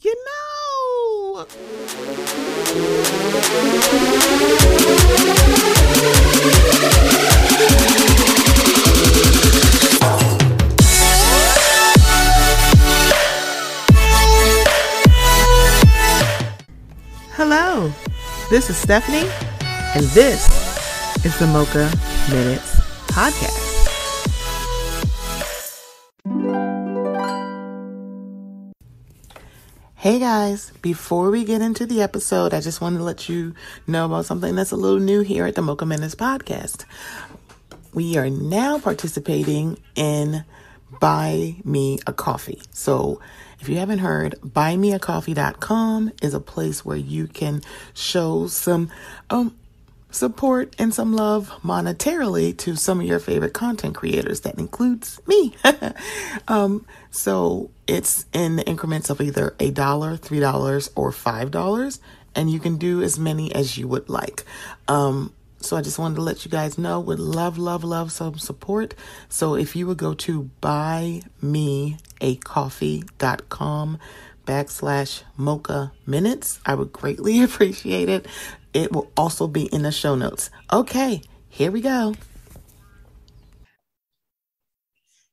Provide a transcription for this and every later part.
You know. Hello, this is Stephanie, and this is the Mocha Minutes Podcast. Hey guys, before we get into the episode, I just wanted to let you know about something that's a little new here at the Mocha Minutes Podcast. We are now participating in Buy Me a Coffee. So if you haven't heard, buymeacoffee.com is a place where you can show some support and some love monetarily to some of your favorite content creators. That includes me. So it's in increments of either $1, $3, or $5, and you can do as many as you would like. So I just wanted to let you guys know, would love some support. So if you would go to buymeacoffee.com/Mocha Minutes, I would greatly appreciate it. It will also be in the show notes. Okay, here we go.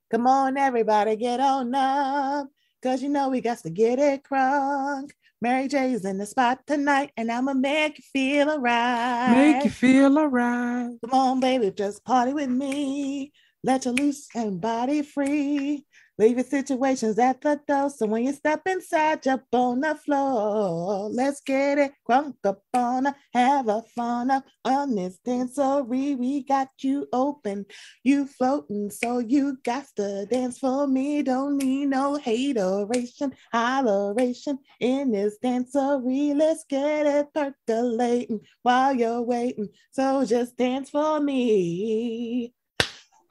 Come on, everybody, get on up, because you know we got to get it crunk. Mary J's in the spot tonight, and I'ma make you feel alright. Make you feel alright. Come on, baby, just party with me. Let you loose and body free. Leave your situations at the door, so when you step inside, jump on the floor. Let's get it crunk up on her, have a fun up on this dancery. We got you open, you floating, so you got to dance for me. Don't need no hateration, holleration in this dancery. Let's get it percolating while you're waiting, so just dance for me.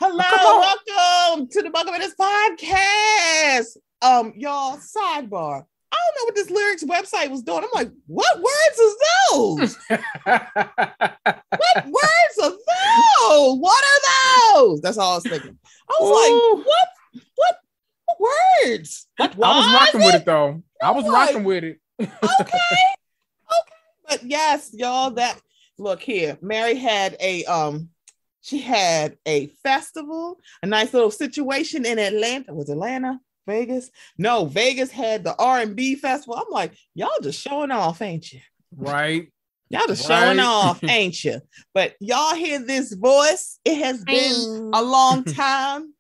Hello, welcome to the Mocha Minutes Podcast. Y'all, sidebar. I don't know what this lyrics website was doing. I'm like, what words is those? What words are those? What are those? That's all I was thinking. I was like, what words? What I was rocking with it though. I was rocking with it. Okay. But yes, y'all, look here. Mary had she had a festival, a nice little situation in Atlanta. Was Atlanta? Vegas? No, Vegas had the R&B festival. I'm like, y'all just showing off, ain't you? Right. Y'all just showing off, ain't you? But y'all hear this voice. It has been a long time.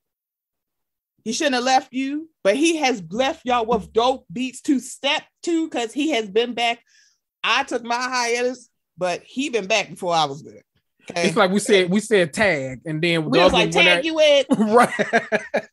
He shouldn't have left you, but he has left y'all with dope beats to step to, because he has been back. I took my hiatus, but he been back before I was good. Okay. It's like we said tag, and then we was like tag you in. Right.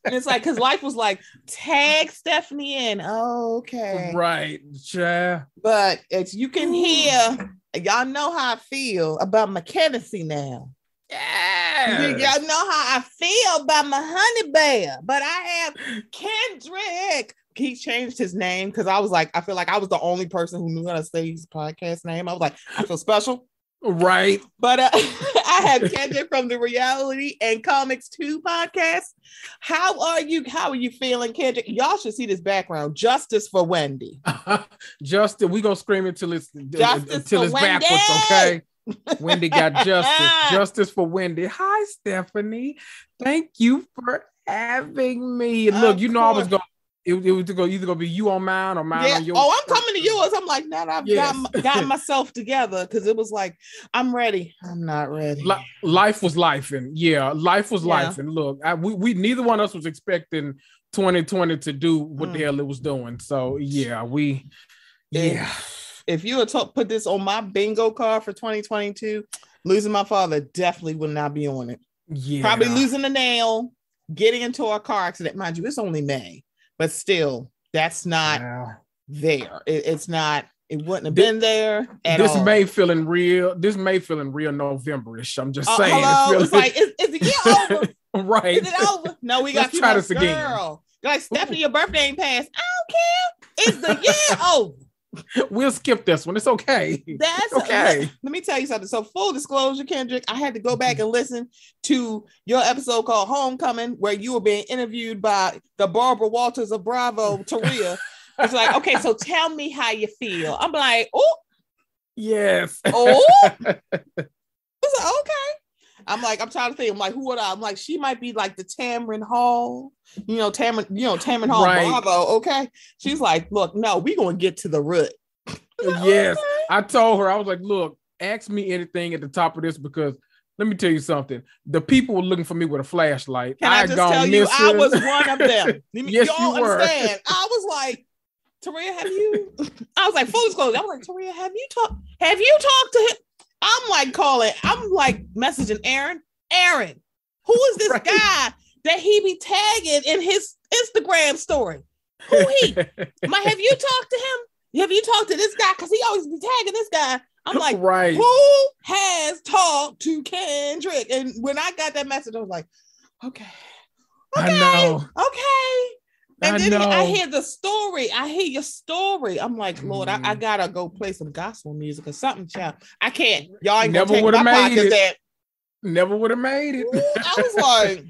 And it's like, because life was like tag Stephanie in. Okay. Right. Yeah. But as you can hear, y'all know how I feel about my Kennedy now. Yeah. Y'all know how I feel about my honey bear. But I have Kendrick. He changed his name because I was like, I feel like I was the only person who knew how to say his podcast name. I was like, I feel special. Right. But I have Kendrick from the Reality and Comics 2 podcast. How are you feeling, Kendrick? Y'all should see this background. Justice for Wendy. Justice. We gonna scream it till it's backwards, okay? Wendy got justice. Justice for Wendy. Hi, Stephanie. Thank you for having me. Look, you know, I was going. It was either gonna be you on mine or mine on yours. Oh, I'm coming to yours. I'm like, now that I've got myself together, because it was like, I'm ready. I'm not ready. Life was life, and life was life. And look, we neither one of us was expecting 2020 to do what the hell it was doing. So if you had put this on my bingo card for 2022, losing my father definitely would not be on it. Yeah, probably losing a nail, getting into a car accident. Mind you, it's only May. But still, that's not there. It's not. It wouldn't have been there at all. May feeling real November-ish. I'm just saying. Hello? It's like, is the year over? Right. Is it over? No, we got to try this again. Like, Stephanie, your birthday ain't passed. I don't care. It's the year over. We'll skip this one. It's okay. That's okay. Let me tell you something. So, full disclosure, Kendrick, I had to go back and listen to your episode called Homecoming, where you were being interviewed by the Barbara Walters of Bravo, Taria. It's like, okay, so tell me how you feel. I'm like, oh, yes. Oh, it's like, okay. I'm like, I'm trying to think. I'm like, who would I? I'm like, she might be like the Tamron Hall, Tamron Hall Bravo. Okay. She's like, look, no, we're gonna get to the root. Like, yes. Okay. I told her, I was like, look, ask me anything at the top of this, because let me tell you something. The people were looking for me with a flashlight. Can I just tell you, I was one of them. Yes, y'all you were. Understand? I was like, Taria, I was like, full disclosure. I was like, Taria, have you talked to him? I'm like messaging Aaron, who is this guy that he be tagging in his Instagram story? Who he? Have you talked to him? Have you talked to this guy? Because he always be tagging this guy. I'm like, who has talked to Kendrick? And when I got that message, I was like, okay. I know. Okay. And then I hear the story. I hear your story. I'm like, Lord, I gotta go play some gospel music or something, child. I can't. Y'all ain't never would have made it. Never would have made it. I was like,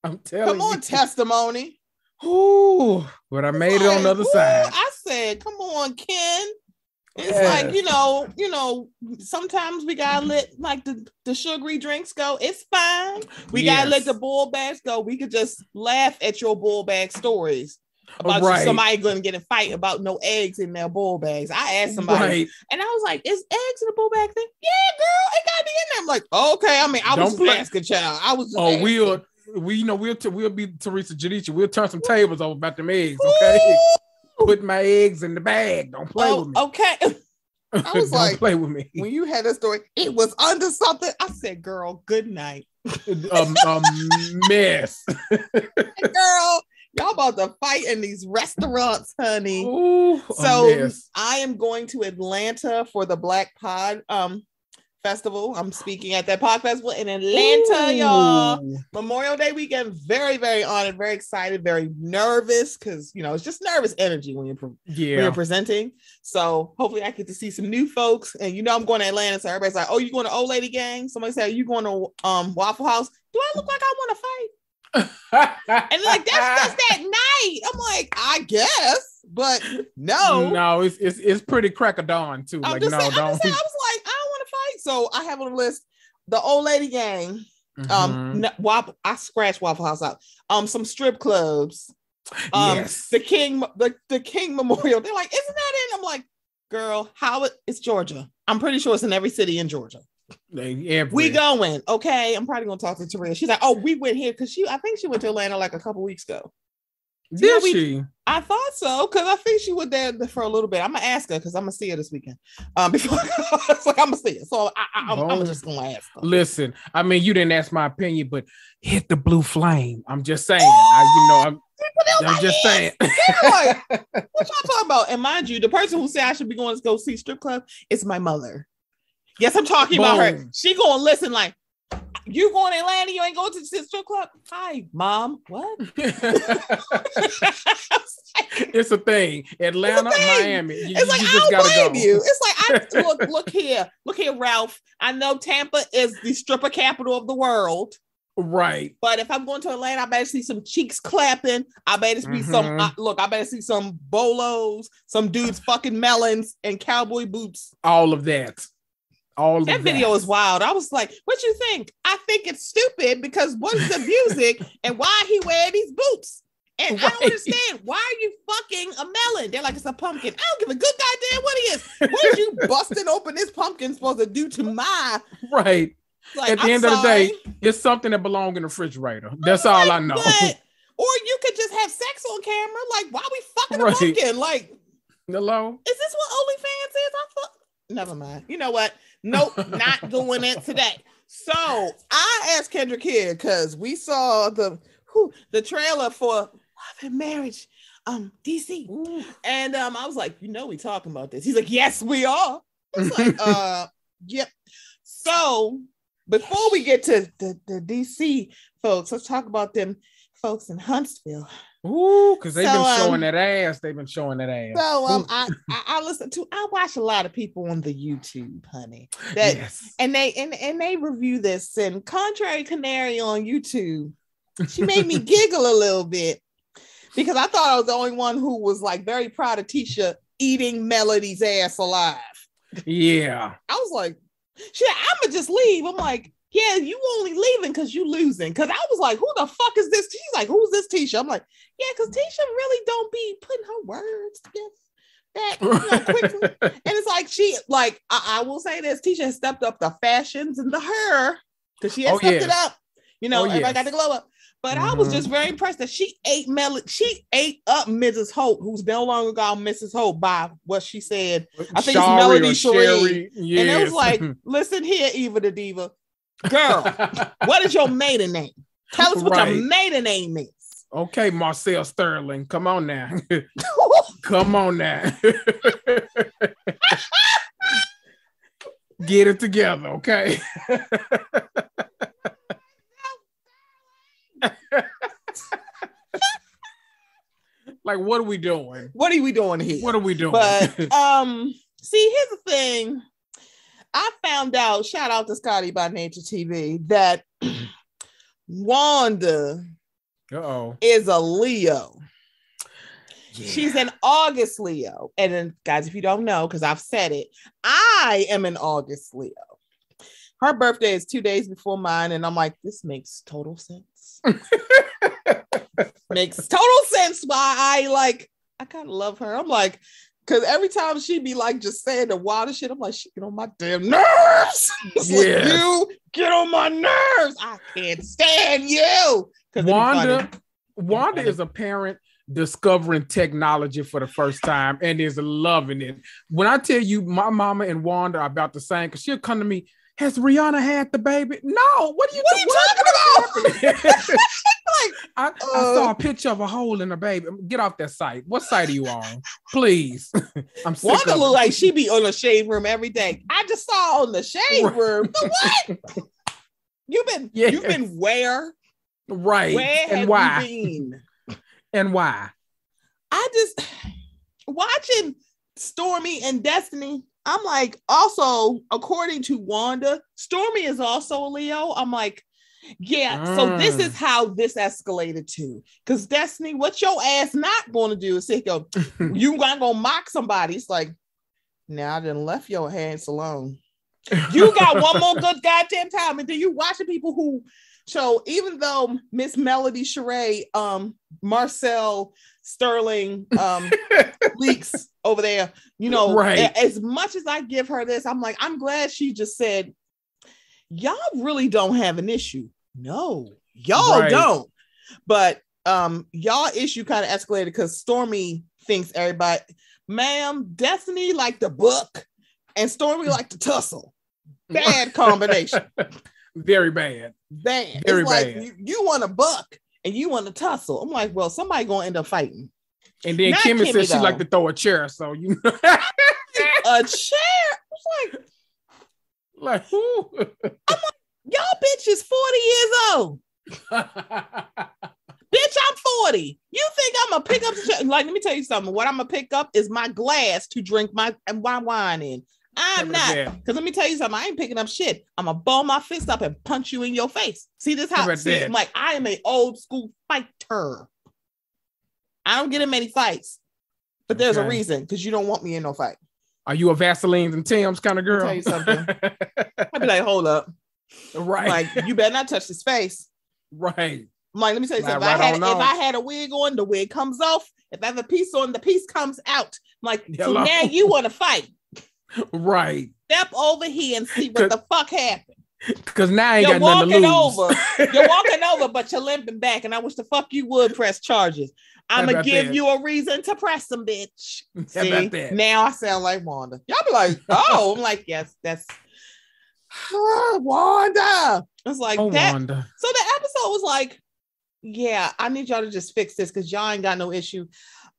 I'm telling you. Come on, testimony. Ooh, but I made it on the other side. I said, come on, Ken. It's like, sometimes we gotta let like the sugary drinks go. It's fine. We gotta let the bull bags go. We could just laugh at your bull bag stories about somebody gonna get a fight about no eggs in their bull bags. I asked somebody and I was like, is eggs in the bull bag thing? Yeah, girl, it gotta be in there. I'm like, okay. I mean, I was just asking, child. I was just asking. We'll be Teresa Jadicha. We'll turn some tables over about them eggs, okay? Put my eggs in the bag. Don't play with me. Okay. I was like, play with me. When you had a story, it was under something. I said, girl, good night. Mess. Girl, y'all about to fight in these restaurants, honey. Ooh, so I am going to Atlanta for the Black Pod Festival. I'm speaking at that Pod Festival in Atlanta, y'all. Memorial Day weekend. Very, very honored, very excited, very nervous because it's just nervous energy when you're presenting. So hopefully I get to see some new folks. And I'm going to Atlanta, so everybody's like, "Oh, you going to Old Lady Gang?" Somebody said, "Are you going to Waffle House?" Do I look like I want to fight? And like that's just that night. I'm like, I guess, but no, it's pretty crack of dawn too. I was like, I don't want to fight. So I have on the list the Old Lady Gang. I scratched Waffle House out. Some strip clubs. The King Memorial. They're like, isn't that in? I'm like, girl, it's Georgia. I'm pretty sure it's in every city in Georgia. We going, okay? I'm probably gonna talk to Taria. She's like, oh, we went here because I think she went to Atlanta like a couple weeks ago. Did she? I thought so because I think she was there for a little bit. I'm gonna ask her because I'm gonna see her this weekend. Before it's like I'm gonna see her, so I'm just gonna ask her. Listen, I mean, you didn't ask my opinion, but hit the blue flame. I'm just saying. I'm just saying. Like, what y'all talking about? And mind you, the person who said I should be going to go see strip club is my mother. Yes, I'm talking about her. She gonna listen like, you going to Atlanta? You ain't going to the strip club? Hi, Mom. What? It's a thing. Atlanta, Miami. You just gotta go. It's like look here, Ralph. I know Tampa is the stripper capital of the world. Right. But if I'm going to Atlanta, I better see some cheeks clapping. I better be I better see some bolos, some dudes fucking melons and cowboy boots. All of that. That video is wild. I was like, what you think? I think it's stupid because what is the music and why he wear these boots? And I don't understand. Why are you fucking a melon? They're like, it's a pumpkin. I don't give a good goddamn what he is. What is you busting open this pumpkin supposed to do to my... Right. Like, at the end of the day, it's something that belongs in the refrigerator. That's all I know. Or you could just have sex on camera. Like, why are we fucking a pumpkin? Like, hello? Is this what OnlyFans is? Never mind. You know what? Nope, not doing it today. So I asked Kendrick here because we saw the trailer for Love and Marriage, DC. Ooh. And I was like, we talking about this. He's like, yes, we are. I was like, yep. So before we get to the DC folks, let's talk about them folks in Huntsville. Ooh, because they've been showing that ass. They've been showing that ass. So I watch a lot of people on the YouTube, honey. And they review this. And contrary canary on YouTube, she made me giggle a little bit. Because I thought I was the only one who was like very proud of Tisha eating Melody's ass alive. Yeah. I was like, shit, I'ma just leave. I'm like, yeah, you only leaving because you losing. Because I was like, who the fuck is this? She's like, who's this Tisha? I'm like, yeah, because Tisha really don't be putting her words together that quickly. And it's like, she, like, I will say this, Tisha has stepped up the fashions and the hair, because she has stepped it up. Everybody got the glow up. But I was just very impressed that she ate up Mrs. Hope, who's no longer called Mrs. Hope by what she said. I think it's Melody Sheree. Yes. And it was like, listen here, Eva the Diva. Girl, what is your maiden name? Tell us what your maiden name is. Okay, Marcel Sterling. Come on now. Come on now. Get it together, okay? Like, what are we doing? What are we doing here? What are we doing? But see, here's the thing. I found out, shout out to Scotty by Nature TV, that Wanda is a Leo. Yeah. She's an August Leo. And then, guys, if you don't know, because I've said it, I am an August Leo. Her birthday is 2 days before mine, and I'm like, this makes total sense. Makes total sense why I kind of love her. I'm like, because every time she be like just saying the wildest shit, I'm like, she get on my damn nerves. Like, you get on my nerves. I can't stand you. Wanda is a parent discovering technology for the first time and is loving it. When I tell you my mama and Wanda are about the same, because she'll come to me, has Rihanna had the baby? No. What are you talking about? I saw a picture of a hole in the baby. Get off that site. What site are you on? Please. I'm sick Wanda look like she be on the shade room every day. I just saw on the shade room. The what? You've been where? Right. Where and have why? you been? And why? I just watching Stormy and Destiny. I'm like, also, according to Wanda, Stormy is also a Leo. I'm like, yeah, so this is how this escalated to. Because Destiny, what your ass not going to do is say, go, you not going to mock somebody. It's like, now I done left your hands alone. You got one more good goddamn time. And then you watching people who, so even though Miss Melody Sheree, Marcel Sterling leaks over there, as much as I give her this, I'm like, I'm glad she just said, y'all really don't have an issue. No, y'all don't. But y'all issue kind of escalated because Stormy thinks everybody, ma'am, Destiny like the book and Stormy like the tussle. Bad combination. Very bad. Bad. Very it's bad. Like you want a buck and you want to tussle. I'm like, well, somebody gonna end up fighting. And then Kimmy said she like to throw a chair, so you a chair. Like who? I'm like, y'all bitch is 40 years old. Bitch, I'm 40. You think I'm gonna pick up the chair? Like, let me tell you something. What I'm gonna pick up is my glass to drink my wine in. I'm not, because let me tell you something. I ain't picking up shit. I'm gonna ball my fist up and punch you in your face. See this how I'm like, I am an old school fighter. I don't get in many fights, but there's a reason, because you don't want me in no fight. Are you a Vaseline and Tim's kind of girl? I'll tell you something. I'd be like, hold up. Right. Like, you better not touch his face. Right. I'm like, let me tell you something. If I had a wig on, the wig comes off. If I have a piece on, the piece comes out. I'm like, so now you want to fight. Right. Step over here and see what the fuck happened. Because now I ain't got nothing to lose. You're walking over, but you're limping back. And I wish the fuck you would press charges. I'm going to give you a reason to press them, bitch. See, now I sound like Wanda. Y'all be like, oh, I'm like, yes, that's Wanda. It's like that. Wanda. So the episode was like, yeah, I need y'all to just fix this because y'all ain't got no issue.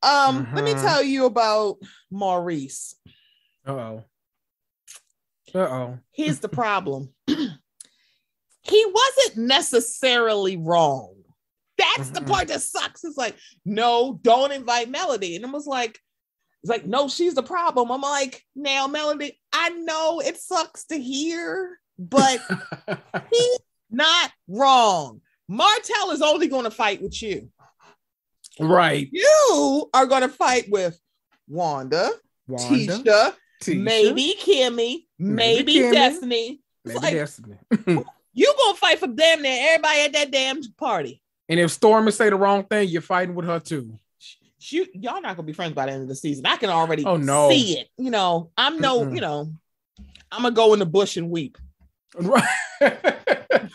Let me tell you about Maurice. Here's the problem. He wasn't necessarily wrong. That's the part that sucks. It's like, no, don't invite Melody. And it was like, it's like, no, she's the problem. I'm like, now, Melody, I know it sucks to hear, but he's not wrong. Martell is only going to fight with you. Right. You are going to fight with Wanda, Tisha, maybe Kimmy, maybe Kimmy, Destiny. Maybe like, Destiny. You going to fight for damn near everybody at that damn party. And if Stormy say the wrong thing, you're fighting with her too. Y'all not gonna be friends by the end of the season. I can already see it. You know, I'm gonna go in the bush and weep. Right.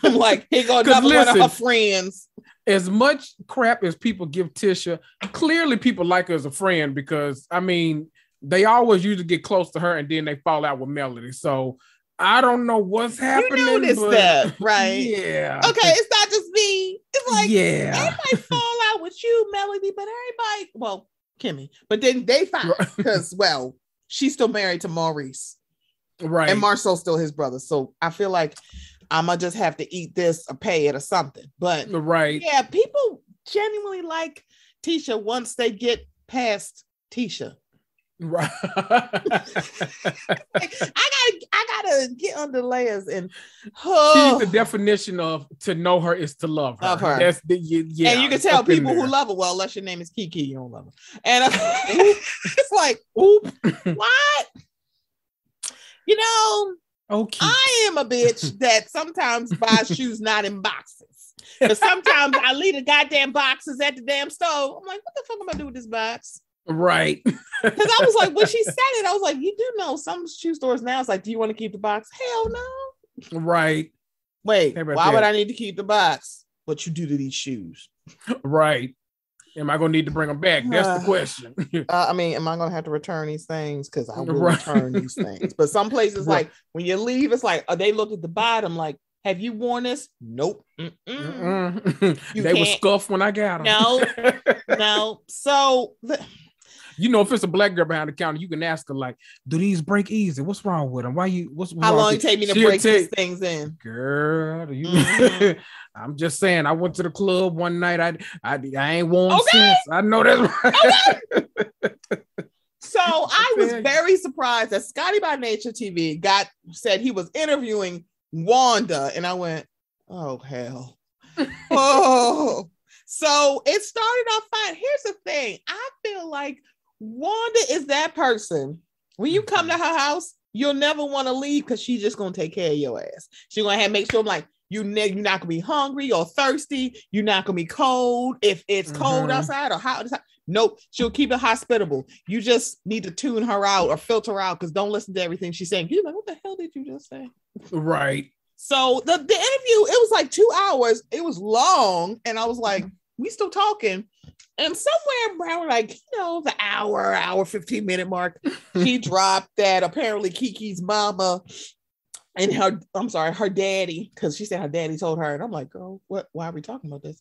I'm like, here go another one of her friends. As much crap as people give Tisha, clearly people like her as a friend because I mean they always usually get close to her and then they fall out with Melody. So I don't know what's happening. You noticed that, right? Yeah. Okay, it's not just me. It's like everybody fall out with you, Melody, but everybody, well, Kimmy, but then they fight because, well, she's still married to Maurice. Right. And Marcel's still his brother. So I feel like I'm going to just have to eat this or pay it or something. But yeah, people genuinely like Tisha once they get past Tisha. Right. I gotta get under layers and she's the definition of to know her is to love her. That's and you can tell people who love her. Well, unless your name is Kiki, you don't love her. And it's like, what? You know, I am a bitch that sometimes buys shoes not in boxes. But sometimes I leave the goddamn boxes at the damn stove. I'm like, what the fuck am I doing with this box? Right. Because I was like, when she said it, I was like, you do know some shoe stores now, it's like, do you want to keep the box? Hell no. Right. Wait, why would I need to keep the box? What you do to these shoes? Right. Am I going to need to bring them back? That's the question. I mean, am I going to have to return these things? Because I will return these things. But some places, like, when you leave, it's like, they look at the bottom like, have you worn this? Nope. They were scuffed when I got them. No. So... You know, if it's a black girl behind the counter, you can ask her, like, do these break easy? What's wrong with them? How long it take me to break these things in? Girl, I'm just saying, I went to the club one night. I ain't worn since. I know that's right. So I was very surprised that Scotty by Nature TV said he was interviewing Wanda. And I went, oh, hell. Oh. So it started off fine. Here's the thing. I feel like Wanda is that person. When you come to her house, you'll never want to leave because she's just going to take care of your ass. She's going to make sure I'm like, you're not going to be hungry or thirsty. You're not going to be cold. If it's cold outside or hot outside. Nope. She'll keep it hospitable. You just need to tune her out or filter her out because don't listen to everything she's saying. You're like, what the hell did you just say? Right. So the interview, it was like 2 hours. It was long. And I was like, we still talking. And somewhere around like, the hour 15 minute mark, she dropped that apparently Kiki's mama and her daddy, because she said her daddy told her, and I'm like, girl, why are we talking about this?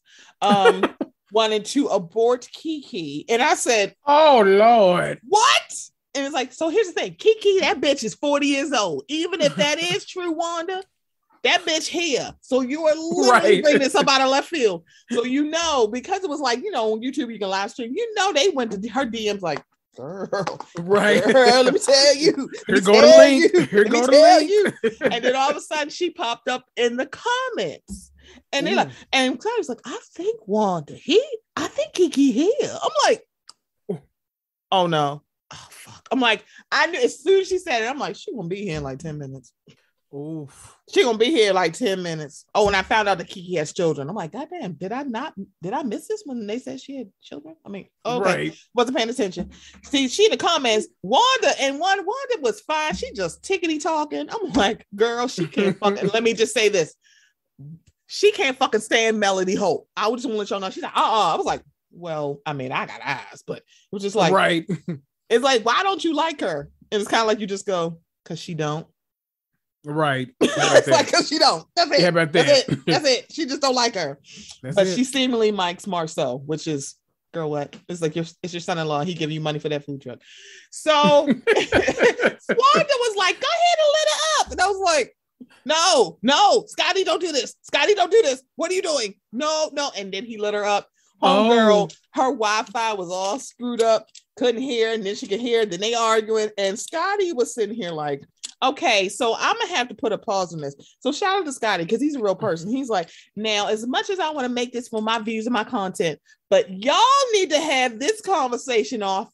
Wanted to abort Kiki. And I said, oh Lord. What? And it's like, so here's the thing. Kiki, that bitch is 40 years old. Even if that is true, Wanda, that bitch here. So you are literally bringing this up out of left field. So because it was like, on YouTube, you can live stream, they went to her DMs like, girl, let me tell you. Here go the link. Here go the link. And then all of a sudden she popped up in the comments. And they're like, and Claire's like, I think Wanda, I think Kiki here. I'm like, oh no. Oh fuck. I'm like, I knew as soon as she said it, I'm like, she gonna be here in like 10 minutes. Oof. She gonna be here like 10 minutes. Oh, and I found out that Kiki has children. I'm like, goddamn, did I miss this when they said she had children? I mean, okay, wasn't paying attention. See, she in the comments, Wanda was fine. She just tickety talking. I'm like, girl, she can't fucking, let me just say this. She can't fucking stand Melody Hope. I just want to let y'all know. She's like, I was like, well, I mean, I got eyes, but it was just like, it's like, why don't you like her? And it's kind of like you just go, because she don't. Right. It's like, because she don't. That's it. Yeah, about that. That's it. She just don't like her. But she seemingly likes Marcel, which is, girl, what? It's like it's your son-in-law. He giving you money for that food truck. So Wanda was like, go ahead and let her up. And I was like, no, Scotty, don't do this. Scotty, don't do this. What are you doing? No. And then he let her up. Girl, her Wi-Fi was all screwed up. Couldn't hear. And then she could hear. Then they arguing. And Scotty was sitting here like, Okay, so I'm gonna have to put a pause on this. So shout out to Scotty because he's a real person. He's like, now, as much as I want to make this for my views and my content, but y'all need to have this conversation off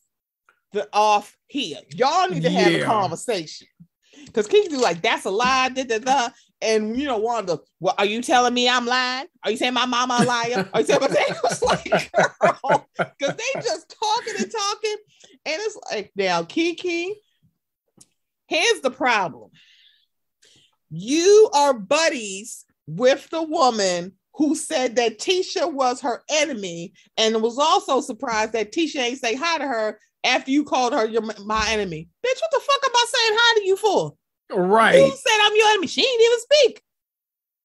here. Y'all need to have a conversation. Because Kiki do like, that's a lie, and you know, Wanda, well, are you telling me I'm lying? Are you saying my mama a liar? Are you saying it's like, girl, because they just talking, and it's like, now, Kiki, here's the problem. You are buddies with the woman who said that Tisha was her enemy, and was also surprised that Tisha ain't say hi to her after you called her my enemy. Bitch, what the fuck am I saying hi to you for? Right. You said I'm your enemy. She ain't even speak.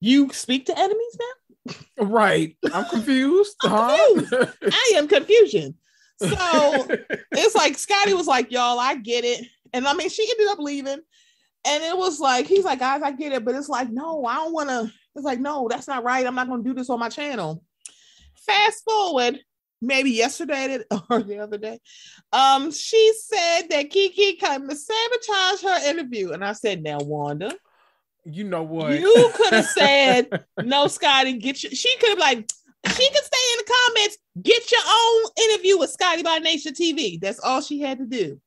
You speak to enemies now? Right. I'm confused. Confused. I am confusion. So it's like Scotty was like, y'all, I get it. And I mean, she ended up leaving. And it was like, he's like, guys, I get it. But it's like, no, I don't want to. It's like, no, that's not right. I'm not going to do this on my channel. Fast forward, maybe yesterday or the other day, she said that Kiki came to sabotage her interview. And I said, now, Wanda, you know what? You could have said, no, Scotty, she could have like, she could stay in the comments, get your own interview with Scotty by Nature TV. That's all she had to do.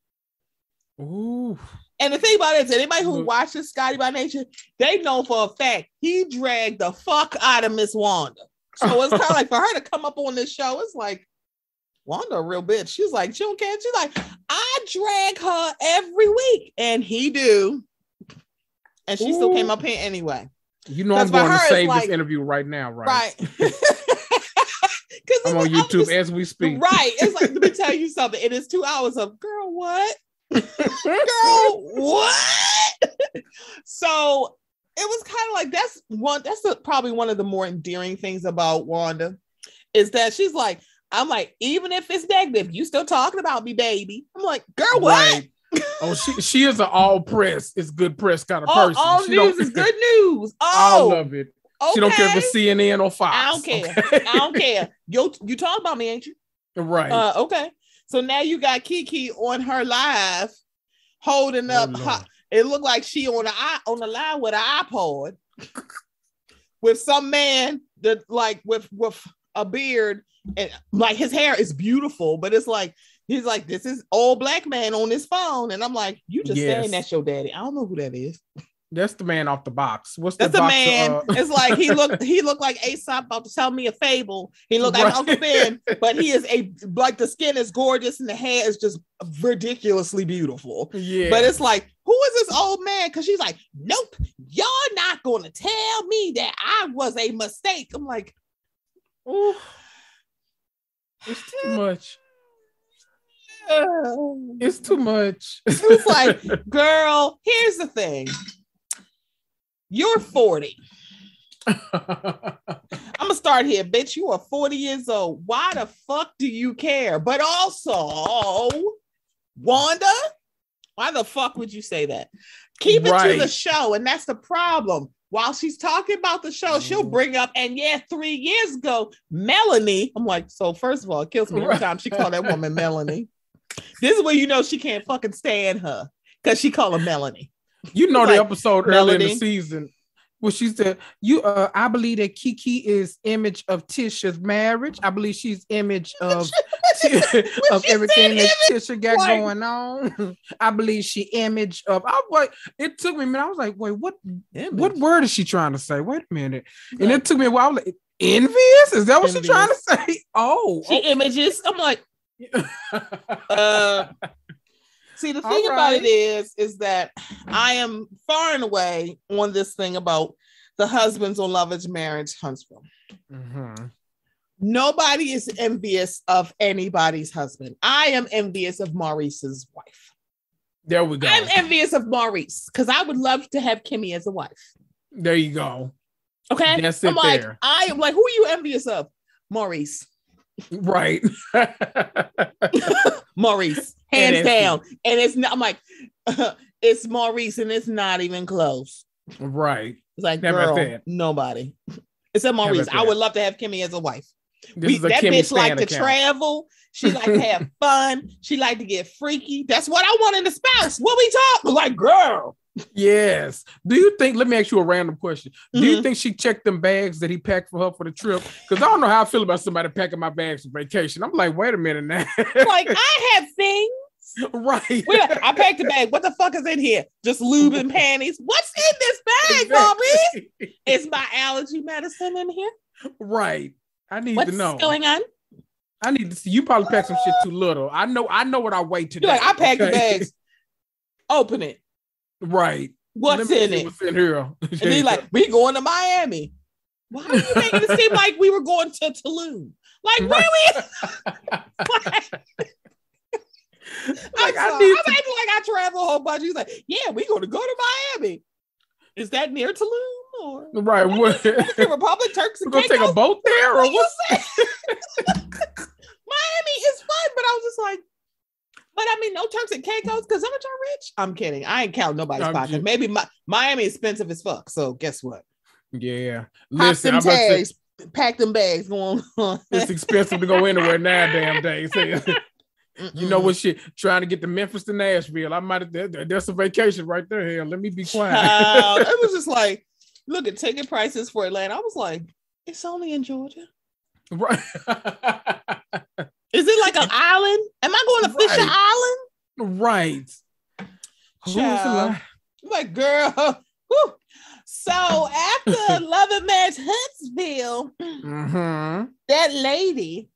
Ooh. And the thing about it is, anybody who watches Scotty by Nature, they know for a fact he dragged the fuck out of Miss Wanda. So it's kind of like for her to come up on this show, it's like, Wanda a real bitch. She's like, she don't care. She's like, I drag her every week. And he do. And she still came up here anyway. You know I'm going to save this interview right now, right? Right. I'm on YouTube as we speak. Right. It's like, let me tell you something. It is 2 hours of, girl, what? Girl, what? So it was kind of like, that's probably one of the more endearing things about Wanda, is that she's like, I'm like, even if it's negative, you still talking about me, baby. I'm like, girl, what? Right. Oh, she is an all press, it's good press kind of person. All news is good news. I love it. Okay. She don't care if it's CNN or Fox. I don't care. Okay. I don't care. You talking about me, ain't you? Right. Okay. So now you got Kiki on her live holding up. It looked like she on the live with an iPod with some man that like with a beard, and like his hair is beautiful, but it's like he's like, this is old black man on his phone, and I'm like, you just saying that's your daddy. I don't know who that is. That's the man off the box. That's the man. It's like he looked like Aesop about to tell me a fable. He looked like Uncle Ben, but he is like the skin is gorgeous and the hair is just ridiculously beautiful. Yeah. But it's like, who is this old man? Because she's like, nope, y'all not gonna tell me that I was a mistake. I'm like, ooh, it's too much. It's too much. It's like, girl, here's the thing. You're 40. I'm gonna start here, bitch. You are 40 years old. Why the fuck do you care? But also, Wanda, why the fuck would you say that? Keep it to the show, and that's the problem. While she's talking about the show, she'll bring up, and 3 years ago, Melanie. I'm like, so first of all, it kills me every time she called that woman Melanie. This is where you know she can't fucking stand her, because she called her Melanie. You know, the episode earlier in the season where she said, I believe that Kiki is image of Tisha's marriage. I believe she's image of everything that Tisha got going on. I believe she image of. It took me a minute. I was like, wait, what word is she trying to say? Wait a minute. And it took me a while. I was like, envious? Is that what she's trying to say? Oh, she images. I'm like, see, the thing about it is that I am far and away on this thing about the husbands on Love is Marriage Huntsville. Mm-hmm. Nobody is envious of anybody's husband. I am envious of Maurice's wife. There we go. I'm envious of Maurice because I would love to have Kimmy as a wife. There you go. Okay. That's it. I am like, who are you envious of? Maurice. Right. Maurice, hands down. And it's not, I'm like, it's Maurice, and it's not even close. Right. It's like, girl, nobody. It's a Maurice. I would love to have Kimmy as a wife. That bitch like to travel. She like to have fun. She like to get freaky. That's what I want in a spouse. What we talk? Like, girl. Yes. Do you think, let me ask you a random question. Do you think she checked them bags that he packed for her for the trip? Because I don't know how I feel about somebody packing my bags for vacation. I'm like, wait a minute now. Like, I have things. Right. I packed the bag. What the fuck is in here? Just lube and panties. What's in this bag, Bobby? Is my allergy medicine in here? Right. I need to know. What's going on? I need to see. You probably packed some shit too little. I know what I weigh today. Like, I packed the bags. Open it. Right. What's in it? What's in here? And he's like, we going to Miami. Why are you making it seem like we were going to Tulum? Like, where we? I'm acting like I travel a whole bunch. He's like, yeah, we're going to go to Miami. Is that near Tulum or right? What? Dominican Republic, Turks and Caicos? We're gonna take a boat there, or what? Miami is fun, but I was just like, but I mean, no Turks and Caicos because aren't y'all rich? I'm kidding. I ain't counting nobody's pocket. Maybe Miami is expensive as fuck. So guess what? Yeah, listen, I'm tags, pack them bags. Going on. It's expensive to go anywhere nowadays. Days. You know what shit? Trying to get to Memphis to Nashville. I might have. That's a vacation right there. Here, let me be quiet. It was just like, look at ticket prices for Atlanta. I was like, it's only in Georgia. Right. Is it like an island? Am I going to Fisher Island? Right. I'm like, girl. Whew. So after Love and Marriage Huntsville, that lady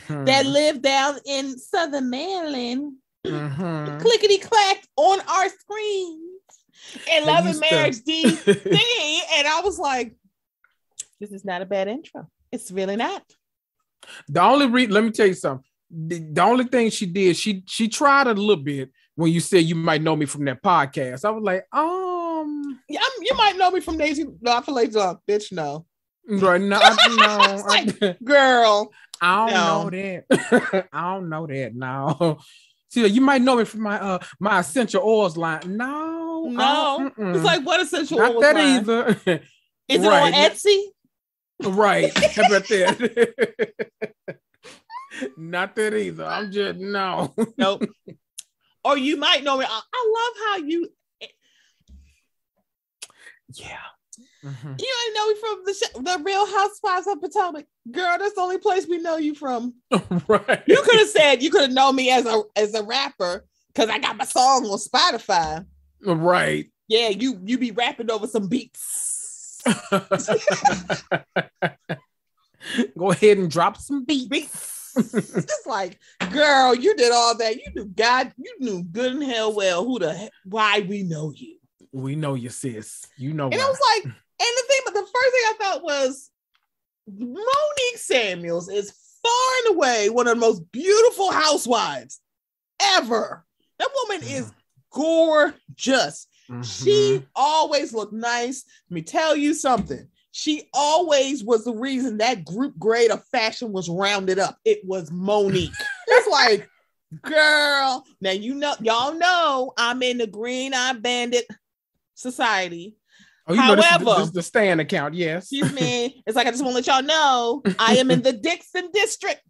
that lived down in Southern Maryland clickety clacked on our screens and Love and Marriage DC. And I was like, this is not a bad intro. It's really not. The only let me tell you something. The only thing she did, she tried it a little bit when you said you might know me from that podcast. I was like, yeah, you might know me from Daisy. No, I feel like, bitch, no. Right, no, like, girl, I don't know that. I don't know that. No. See, you might know me from my my essential oils line. No. It's like, what essential oils line? Not that either. Is it on Etsy? Right. How about that? Not that either. I'm just no. Nope. Or you might know me. I love how you. Yeah. You ain't know me from the Real Housewives of Potomac, girl. That's the only place we know you from. Right. You could have said you could have known me as a rapper because I got my song on Spotify. Right. Yeah, you be rapping over some beats. Go ahead and drop some beats. It's like, girl, you did all that. You knew good and hell well why we know you. We know you, sis. You know. And I was like, but the first thing I thought was Monique Samuels is far and away one of the most beautiful housewives ever. That woman is gorgeous. She always looked nice. Let me tell you something. She always was the reason that group grade of fashion was rounded up. It was Monique. It's like, girl. Now y'all know I'm in the Green Eye Bandit Society. Oh, you However, know this is the Stan account, yes. Excuse me. It's like, I just want to let y'all know I am in the Dixon District.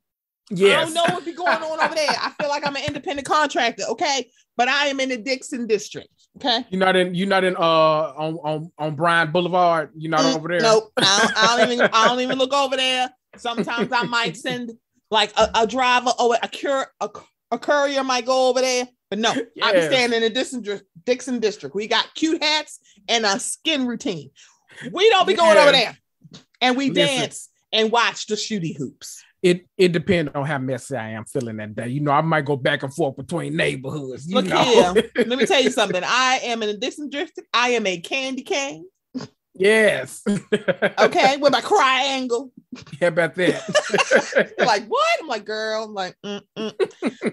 Yes. I don't know what's going on over there. I feel like I'm an independent contractor, okay? But I am in the Dixon District, okay? You're not in on Bryant Boulevard. You're not over there. Nope. I don't even look over there. Sometimes I might send like a driver or a courier might go over there. But no, yes. I be standing in the Dixon District. We got cute hats and a skin routine. We don't be going over there. And we dance and watch the shooty hoops. It depends on how messy I am feeling that day. You know, I might go back and forth between neighborhoods. Look here, let me tell you something. I am in the Dixon District. I am a candy cane. Yes. Okay, with my triangle. How about that? You're like, what? I'm like, girl. I'm like,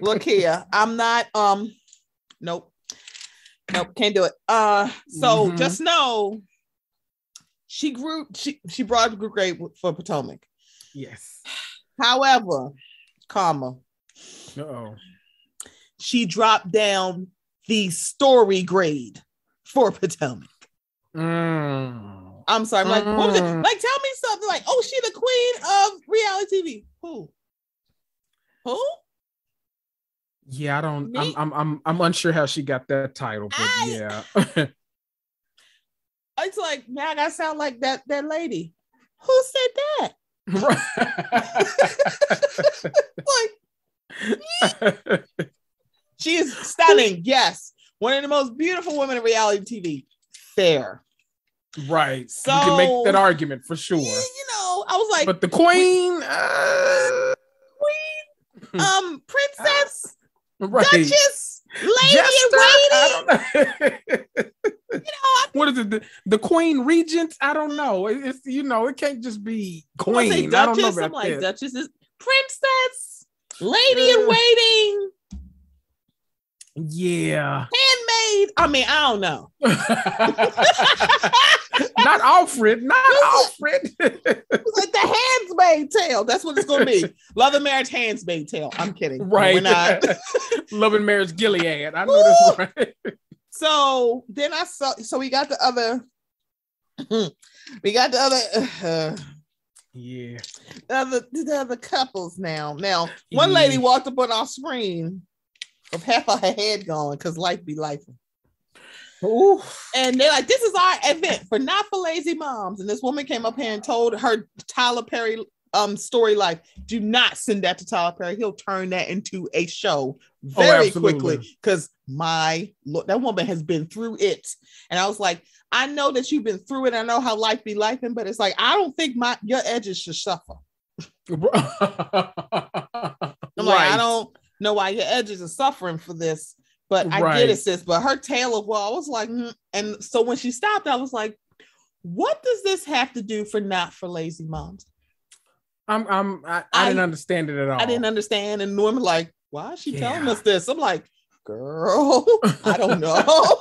look here. I'm not. Nope, can't do it. So just know, she brought up a grade for Potomac. Yes. However, she dropped down the story grade for Potomac. I'm sorry. I'm like, what was it? Like, tell me something. Like, oh, she the queen of reality TV. Who? Yeah, I don't. I'm unsure how she got that title, but yeah. It's like, man, I gotta sound like that lady. Who said that? Like, she is stunning. Yes, one of the most beautiful women in reality TV. Fair. Right. So you can make that argument for sure. You know, I was like, but the queen, princess, right. duchess, lady in waiting. I don't know. What is it? The queen regent? I don't know. It's it can't just be queen. Duchess, I don't know about I'm like, that. Duchess is princess, lady in waiting. Yeah. Handmaid. I mean, I don't know. Not Alfred. It's like the Handmaid Tale. That's what it's going to be. Love and Marriage Handmaid Tale. I'm kidding. Right. No, we're not. Love and Marriage Gilead. I know that's right. So then so we got the other. Yeah. The other couples now. Now, one lady walked up on our screen with half of her head gone because life be life. Ooh. And they're like, this is our event for Not for Lazy Moms. And this woman came up here and told her Tyler Perry story life. Do not send that to Tyler Perry. He'll turn that into a show very quickly because that woman has been through it. And I was like, I know that you've been through it. I know how life be lifing, but it's like, I don't think your edges should suffer. I'm like, I don't know why your edges are suffering for this, but I get it, sis. But her tale of I was like, and so when she stopped, I was like, what does this have to do for Not for Lazy Moms? I didn't understand it at all. I didn't understand. And Norman like, why is she telling us this? I'm like, girl, I don't know.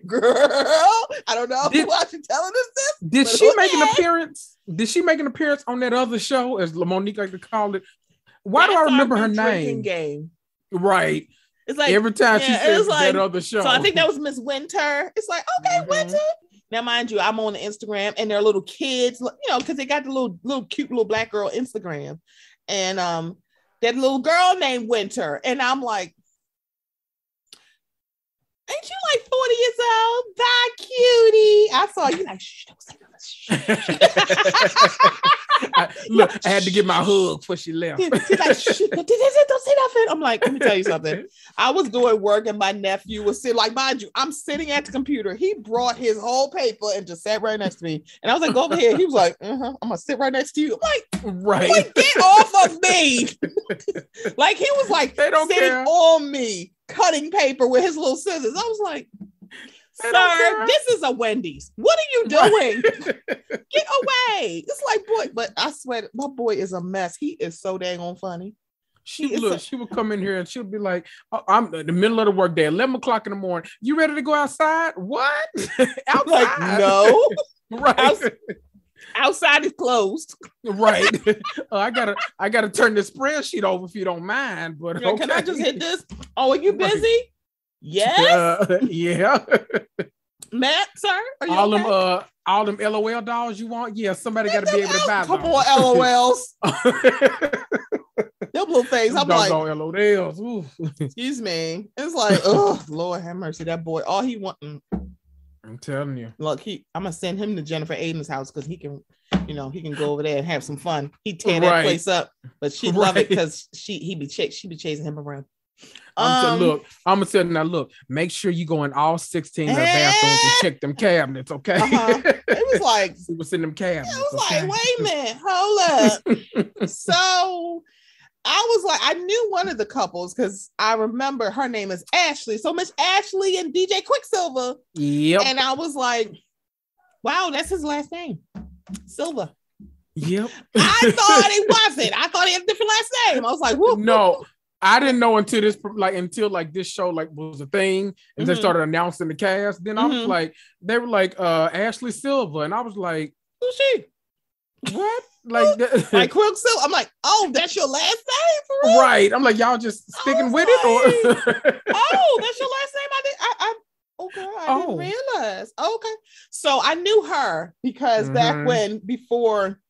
Girl, I don't know why she's telling us this. Did she make an appearance? Did she make an appearance on that other show, as Monique like to call it? Why do I remember her name? Game. Right. It's like every time she says that other show. So I think that was Miss Winter. It's like, okay, Winter. Now, mind you, I'm on the Instagram and there are little kids, because they got the little cute little black girl Instagram. And that little girl named Winter. And I'm like, ain't you like 40 years old? Bye, cutie. I saw you like, shh, don't say nothing. I had to get my hug before she left. She's like, shh, don't say nothing. I'm like, let me tell you something. I was doing work and my nephew was sitting, like, mind you, I'm sitting at the computer. He brought his whole paper and just sat right next to me. And I was like, go over here. He was like, I'm going to sit right next to you. I'm like, get off of me. Like, he was like sitting on me, cutting paper with his little scissors. I was like, sir, this is a Wendy's. What are you doing? Get away. It's like, boy, but I swear, my boy is a mess. He is so dang on funny. She would come in here and she'll be like, I'm in the middle of the workday, 11 o'clock in the morning. You ready to go outside? What? Outside? Like, no. Right. Outside is closed. Right. I gotta turn the spreadsheet over if you don't mind. But okay. Can I just hit this? Oh, are you busy? Yes. Yeah. Matt, sir, are you all them LOL dolls you want? Yeah, somebody got to be able to buy them. Couple more LOLs. Them little things. I'm like, LOLs. Ooh. Excuse me. It's like, oh Lord have mercy. That boy, all he wants. I'm telling you. Look, I'm gonna send him to Jennifer Aiden's house because he can, he can go over there and have some fun. He tear that place up, but she love it because she be chasing him around. I'm gonna tell you now. Look, make sure you go in all 16 of the bathrooms and check them cabinets, okay? It was like, see what's in them cabinets. It was like, wait a minute, hold up. So I was like, I knew one of the couples because I remember her name is Ashley. So Miss Ashley and DJ Quicksilver. Yep. And I was like, wow, that's his last name, Silver. Yep. I thought it wasn't. I thought he had a different last name. I was like, whoop. No. I didn't know until this show was a thing and they started announcing the cast. Then I was like, they were like Ashley Silver, and I was like, who's she? What? Like Quicksilver? I'm like, oh, that's your last name for real? Right. I'm like, y'all just sticking with it, or oh, that's your last name? I didn't realize. Okay, so I knew her because before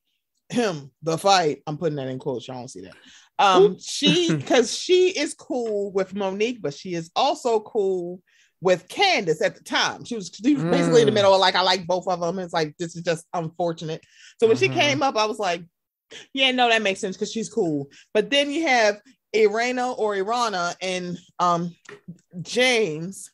the fight. I'm putting that in quotes. Y'all don't see that. Because she is cool with Monique, but she is also cool with Candace at the time. She was basically in the middle of like, I like both of them. It's like, this is just unfortunate. So when she came up, I was like, yeah, no, that makes sense because she's cool. But then you have Irana and James.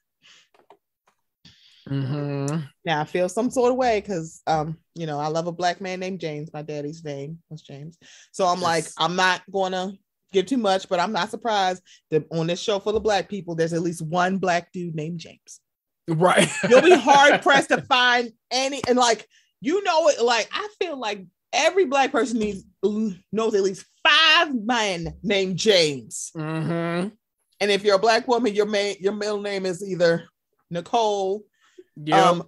Now I feel some sort of way because I love a black man named James. My daddy's name was James. So I'm like, I'm not gonna give too much, but I'm not surprised that on this show full of black people, there's at least one black dude named James. Right. You'll be hard pressed to find any, and like, it, like, I feel like every black person knows at least 5 men named James. And if you're a black woman, your middle name is either Nicole,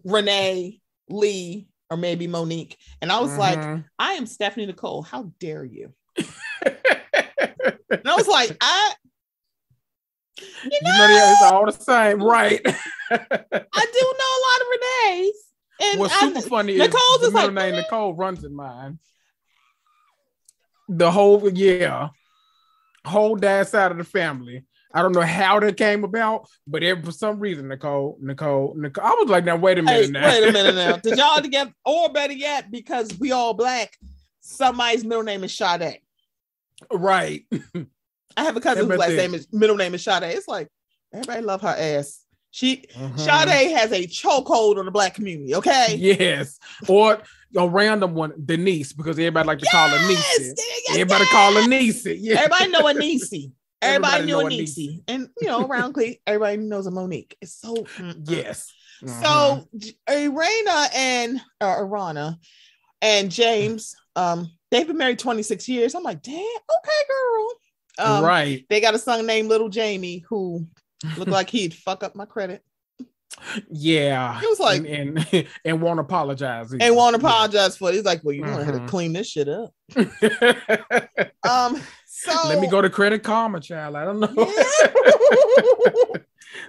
Renee, Lee, or maybe Monique. And I was like, I am Stephanie Nicole. How dare you? And I was like, you know it's all the same, right? I do know a lot of Renees. And what's super funny Nicole's is the middle name Nicole runs in mine. The whole dad side of the family. I don't know how that came about, but for some reason, Nicole. I was like, now wait a minute now. Did y'all together, or better yet, because we all black, somebody's middle name is Sade. Right. I have a cousin whose middle name is Sade. It's like everybody love her ass. Sade has a chokehold on the black community. Okay. Yes. Or a random one, Denise, because everybody like to call her Niecy. Everybody call her Niecy. Yeah. Everybody know a Niecy. Everybody knew a Niecy. And around Cleveland, everybody knows a Monique. It's so yes. So Irana and James, they've been married 26 years. I'm like, damn, okay, girl. Right. They got a son named Little Jamie who looked like he'd fuck up my credit. Yeah. He was like, and won't apologize. And won't apologize for it. He's like, well, you want to clean this shit up. So let me go to Credit Karma, child. I don't know.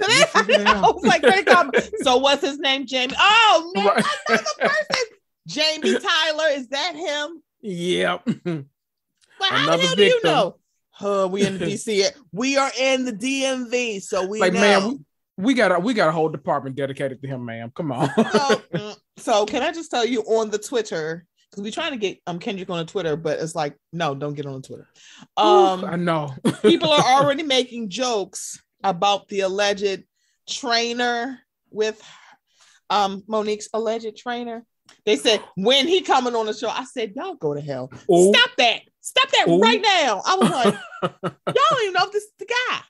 I was like, Credit Karma. So what's his name? Jamie. Oh man, right. Another person. Jamie Tyler. Is that him? Yep. But how the hell do you know? We in the DC. We are in the DMV, so we know. Man, we got a whole department dedicated to him, ma'am. Come on. So can I just tell you on the Twitter? Because we're trying to get Kendrick on the Twitter, but it's like, no, don't get on the Twitter. I know. People are already making jokes about the alleged trainer with Monique's alleged trainer. They said, when he coming on the show, I said, y'all go to hell. Ooh. Stop that right now. I was like, y'all don't even know if this is the guy.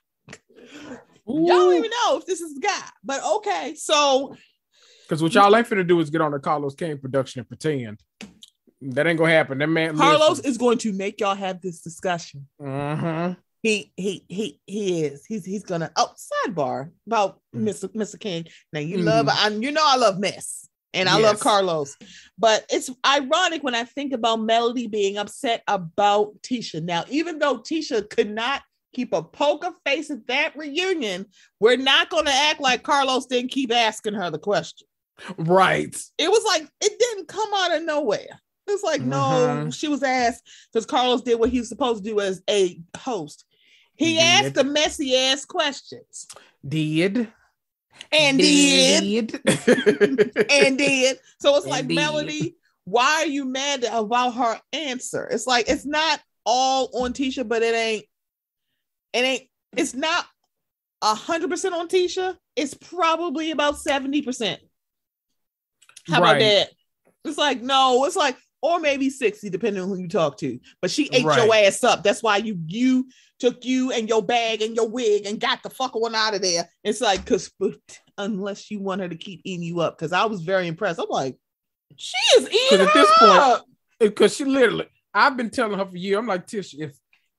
Y'all don't even know if this is the guy. But okay, so. Because what y'all ain't finna do is get on the Carlos King production and pretend. That ain't gonna happen. That man Carlos is going to make y'all have this discussion. He is. He's gonna. Oh, sidebar about Mr. King. Now I love Miss and I love Carlos, but it's ironic when I think about Melody being upset about Tisha. Now, even though Tisha could not keep a poker face at that reunion, we're not gonna act like Carlos didn't keep asking her the question. Right. It was like it didn't come out of nowhere. It's like, no, she was asked because Carlos did what he was supposed to do as a host. He asked the messy ass questions. Did. So it's like, Melody, why are you mad about her answer? It's like, it's not all on Tisha, but it's not 100% on Tisha. It's probably about 70%. How about that? It's like, no, it's like, or maybe 60, depending on who you talk to. But she ate your ass up. That's why you took you and your bag and your wig and got the fuck one out of there. It's like, unless you want her to keep eating you up. Because I was very impressed. I'm like, she is eating her at this point, because she literally, I've been telling her for years, I'm like, Tisha,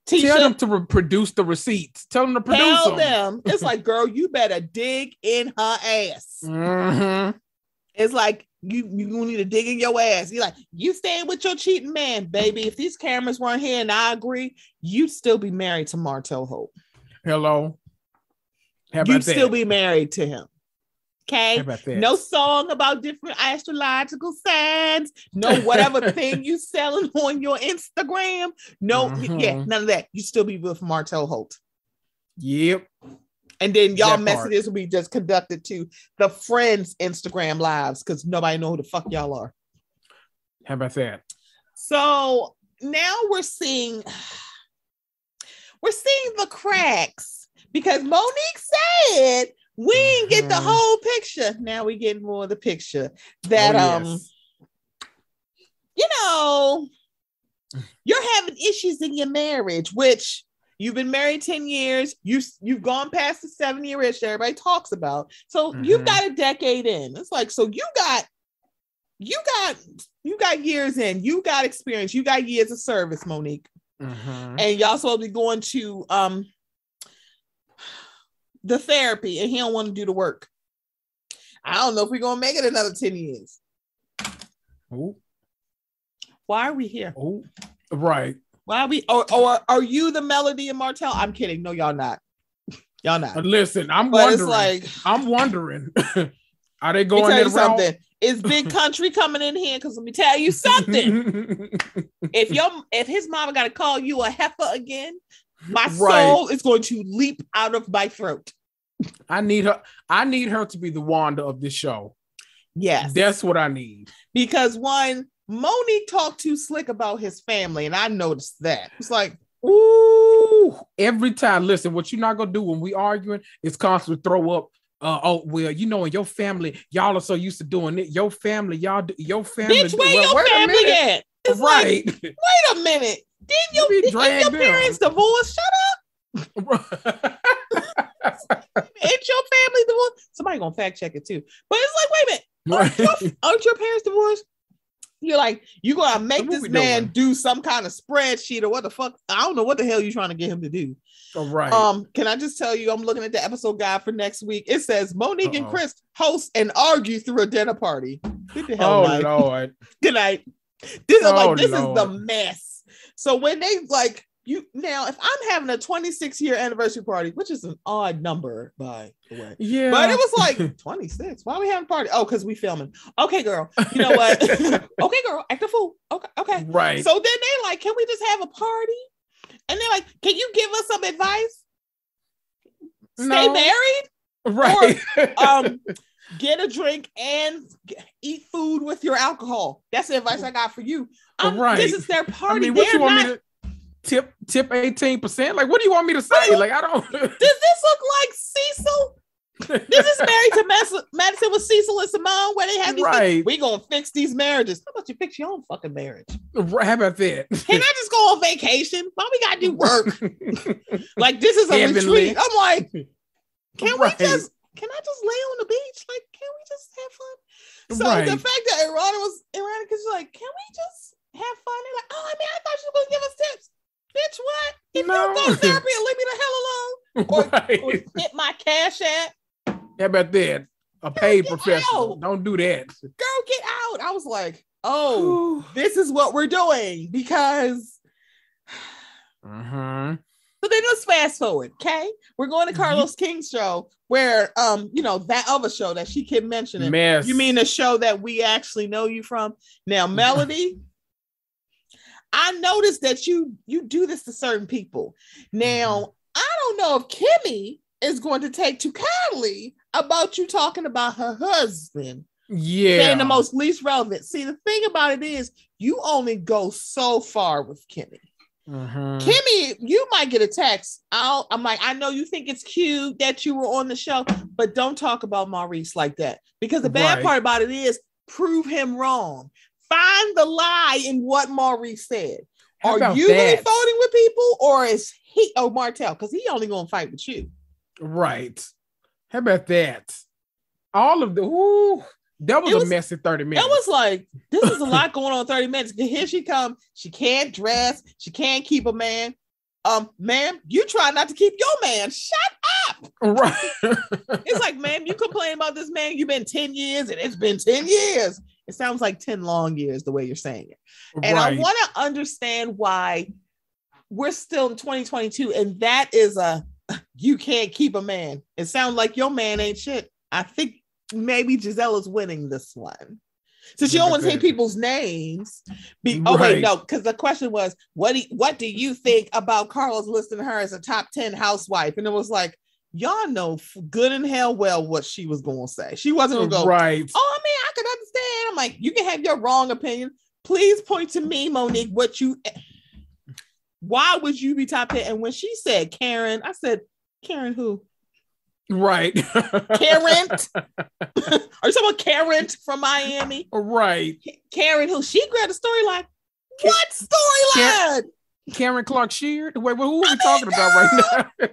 tell them to produce the receipts. Tell them to produce them. It's like, girl, you better dig in her ass. It's like, you need to dig in your ass. You're like, you staying with your cheating man, baby. If these cameras weren't here and I agree, you'd still be married to Martell Hope. Hello. You'd still be married to him. Okay. No song about different astrological signs. No whatever thing you selling on your Instagram. No, none of that. You still be with Martell Holt. Yep. And then y'all messages will be just conducted to the friends' Instagram lives because nobody know who the fuck y'all are. How about that? So now we're seeing the cracks because Monique said we didn't get the whole picture. Now we get more of the picture that you're having issues in your marriage, which you've been married 10 years. You've gone past the 7-year itch that everybody talks about. So you've got a decade in. It's like, so you got years in, you got experience, you got years of service, Monique. And y'all supposed to be going to the therapy, and he don't want to do the work. I don't know if we're gonna make it another 10 years. Ooh. Why are we here? Ooh. Right. Why are we or are you the Melody and Martell? I'm kidding. No, y'all not. Y'all not. Listen, I'm wondering. Are they going in something? Is Big Country coming in here? Because let me tell you something. If his mama got to call you a heifer again, my soul is going to leap out of my throat. I need her to be the Wanda of this show. Yes. That's what I need. Because one, Monique talked too slick about his family, and I noticed that. It's like, ooh. Every time, listen, what you're not going to do when we arguing is constantly throw up, in your family, y'all are so used to doing it. Your family, y'all do, your family. Bitch, where your family at? It's right. Like, wait a minute. Didn't your parents divorce? Shut up. Ain't your family divorced? Somebody gonna fact check it too. But it's like, wait a minute. Aren't your parents divorced? You're like, you gonna make this man do some kind of spreadsheet or what the fuck? I don't know what the hell you're trying to get him to do. All right. Can I just tell you, I'm looking at the episode guide for next week. It says Monique and Chris host and argue through a dinner party. Good the hell night. Lord. Good night. This is the mess. So when they like you now, if I'm having a 26-year anniversary party, which is an odd number, by the way. Yeah. But it was like 26. Why are we having a party? Oh, because we filming. Okay, girl. You know what? Okay, girl, act a fool. Okay. Right. So then they like, can we just have a party? And they're like, can you give us some advice? Stay married? Right. Or get a drink and eat food with your alcohol. That's the advice I got for you. Right. This is their party. I mean, what you want me to tip 18%? Like, what do you want me to say? Like, I don't. Does this look like Cecil? This is married to Madison with Cecil and Simone, where they have these things. We gonna fix these marriages. How about you fix your own fucking marriage? How about that? Can I just go on vacation? Why we gotta do work? Like, this is a retreat. I'm like, can I just lay on the beach? Like, can we just have fun? So the fact that Ironica's like, can we just have fun? They're like, oh, I mean, I thought you were gonna give us tips. Bitch, what? If you go to therapy and leave me the hell alone, or hit my cash app. How about that? A paid professional. Out. Don't do that. Girl, get out. I was like, oh, this is what we're doing because. So then let's fast forward. Okay. We're going to Carlos King's show where, that other show that she kept mentioning. You mean the show that we actually know you from? Now, Melody, I noticed that you do this to certain people. Now, I don't know if Kimmy is going to take to kindly about you talking about her husband. Yeah. Being the most least relevant. See, the thing about it is you only go so far with Kimmy. Kimmy, you might get a text. I'm like, I know you think it's cute that you were on the show, but don't talk about Maurice like that. Because the bad part about it is prove him wrong. Find the lie in what Maurice said. Are you really voting with people, or is he Martell? Because he only gonna fight with you. Right. How about that? All of that was a messy 30 minutes. It was like, this is a lot going on in 30 minutes. Here she comes. She can't dress. She can't keep a man. Ma'am, you try not to keep your man. Shut up. Right. It's like, ma'am, you complain about this man. You've been 10 years and it's been 10 years. It sounds like 10 long years the way you're saying it. And I want to understand why we're still in 2022. And that is you can't keep a man. It sounds like your man ain't shit. I think maybe Giselle is winning this one. Since you don't want to say people's names. Oh, wait, no, because the question was, what do you think about Carlos listing her as a top 10 housewife? And it was like, y'all know good and hell well what she was going to say. She wasn't going to go, right. Oh, I mean, I could understand. I'm like, you can have your wrong opinion. Please point to me, Monique, why would you be top 10? And when she said Karen, I said, Karen who? Right. Karen. Are you talking about Karen from Miami? Right. Karen who? She grabbed a storyline. What storyline? Karen Clark Sheard? Wait, who are we talking about right now?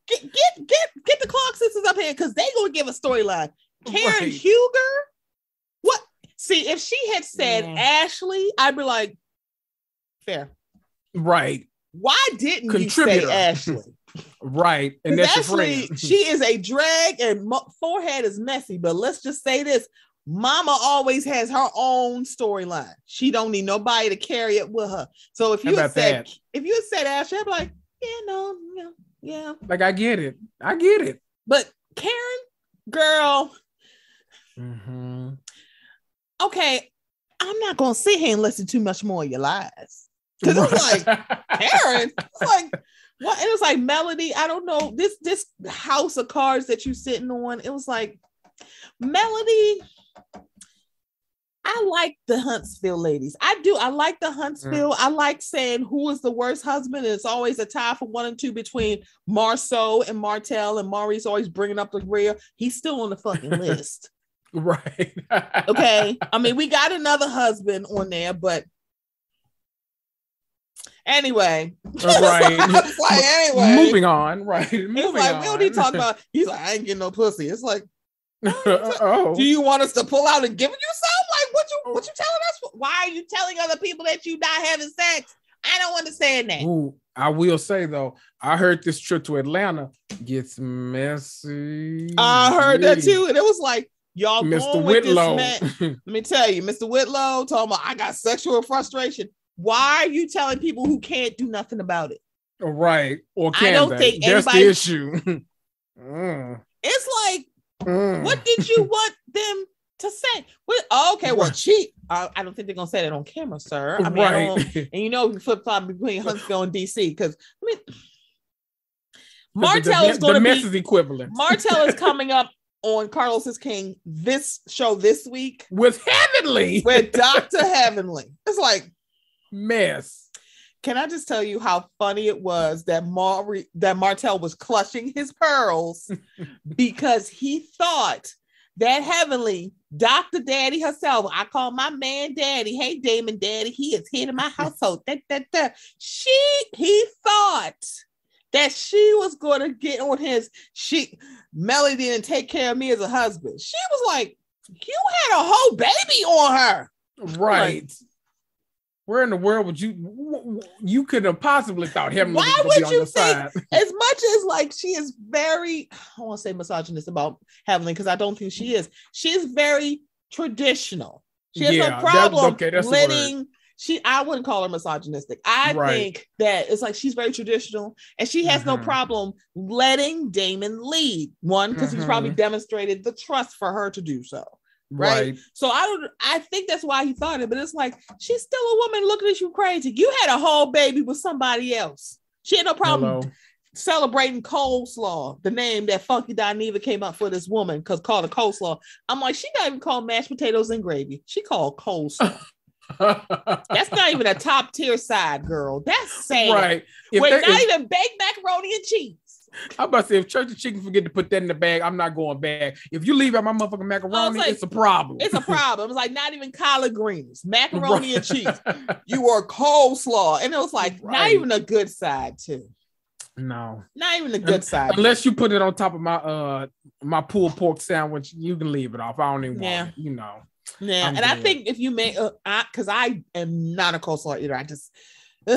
Get the Clark sisters up here because they gonna give a storyline. Karen Huger? What? See, if she had said Ashley, I'd be like, fair. Right. Why didn't you say Ashley? Right. And that's Ashley, she is a drag and forehead is messy, but let's just say this. Mama always has her own storyline. She don't need nobody to carry it with her. So if you had said Ashley, I'd be like, yeah. Like I get it. But Karen, girl. Okay, I'm not gonna sit here and listen too much more of your lies. Because it was like, Karen, it's like, what? It was like Melody. I don't know. This house of cards that you sitting on, it was like, Melody, I like the Huntsville ladies. I do. I like the Huntsville. I like saying who is the worst husband. And it's always a tie for 1 and 2 between Marceau and Martell. And Maurice always bringing up the rear. He's still on the fucking list. Right. Okay. I mean, we got another husband on there, but anyway. Right. Anyway. Moving on. Right. We don't need to talk about, he's like, I ain't getting no pussy. It's like, do you want us to pull out and give you some? Like, what you telling us? Why are you telling other people that you not having sex? I don't understand that. Ooh, I will say though, I heard this trip to Atlanta gets messy. I heard that too, and it was like, y'all Mr. going Whitlow. with this man. Let me tell you, Mr. Whitlow talking about I got sexual frustration. Why are you telling people who can't do nothing about it? Right. Or can I don't think that's anybody, the issue. It's like, what did you want them to say? Okay, well, cheat. I don't think they're gonna say that on camera, sir. I mean, right. And you know, we flip flop between Huntsville and DC because I mean, Martell is going to be the message equivalent. Martell is coming up on Carlos is King this show this week with Heavenly, with Dr. Heavenly. It's like mess. Can I just tell you how funny it was that Martell was clutching his pearls because he thought that Heavenly, Dr. Daddy herself, I call my man Daddy. Hey, Damon Daddy, he is here in my household. He thought that she was going to get on Melody didn't take care of me as a husband. She was like, you had a whole baby on her. Right. Like, where in the world would you couldn't have possibly thought Heavenly was going to be on your side? As much as like she is very, I don't want to say misogynist about Heavenly because I don't think she is. She is very traditional. She has no problem letting, I wouldn't call her misogynistic. I think that it's like she's very traditional and she has no problem letting Damon lead. One, because he's probably demonstrated the trust for her to do so. Right. So I think that's why he thought it, but it's like she's still a woman looking at you crazy. You had a whole baby with somebody else. She had no problem celebrating coleslaw, the name that Funky Dineva came up for this woman because called a coleslaw. I'm like, she not even called mashed potatoes and gravy. She called coleslaw. That's not even a top tier side, girl. That's sad. Right. Wait, not even baked macaroni and cheese. I'm about to say, if Church and Chicken forget to put that in the bag, I'm not going back. If you leave out my motherfucking macaroni, it's a problem. It's a problem. It's like not even collard greens, macaroni and cheese. You were coleslaw. And it was like not even a good side, too. No. Not even a good side. Unless you put it on top of my pulled pork sandwich, you can leave it off. I don't even want it, you know. Yeah. And I think if you make, because I am not a coleslaw eater, I just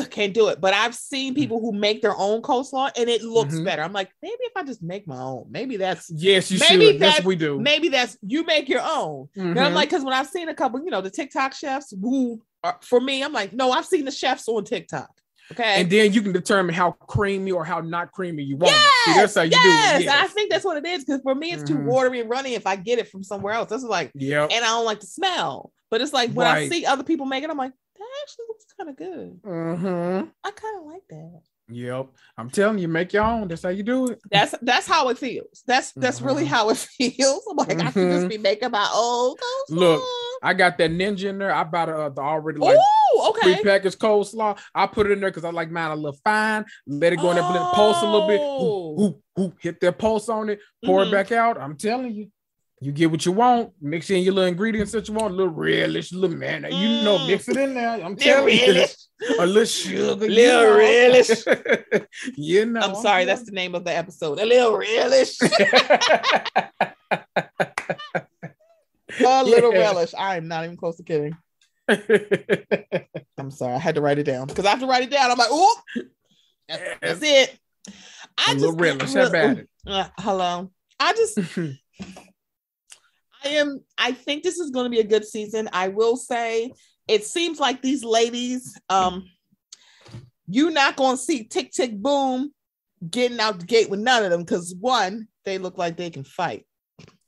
can't do it. But I've seen people who make their own coleslaw and it looks better. I'm like, maybe if I just make my own, maybe that's yes, you should. That's what we do. Maybe that's you make your own. And I'm like, because when I've seen a couple, the TikTok chefs who are, for me, I'm like, no, I've seen the chefs on TikTok. Okay. And then you can determine how creamy or how not creamy you want it. See, Yes, that's how you do it. Yes. I think that's what it is. Because for me, it's too watery and runny if I get it from somewhere else. That's like, yep. And I don't like the smell. But it's like when I see other people make it, I'm like, that actually looks kind of good. I kind of like that. Yep. I'm telling you, make your own. That's how you do it. That's how it feels. That's really how it feels. I'm like, I should just be making my own coleslaw. Look, I got that ninja in there. I bought the already like prepackaged coleslaw. I put it in there because I like mine a little fine. Let it go in there, blend, pulse a little bit. Ooh, hit that pulse on it. Pour it back out. I'm telling you. You get what you want. Mix in your little ingredients that you want. A little relish, a little man. You know, mix it in there. I'm telling you. A little sugar. Little relish. You know. I'm sorry, that's the name of the episode. A little relish. A little relish. I am not even close to kidding. I'm sorry. I had to write it down. Because I have to write it down. I'm like, oh, that's it. A little relish. How about it? Hello. I think this is going to be a good season. I will say it seems like these ladies, you're not going to see Tick Tick Boom getting out the gate with none of them because one, they look like they can fight.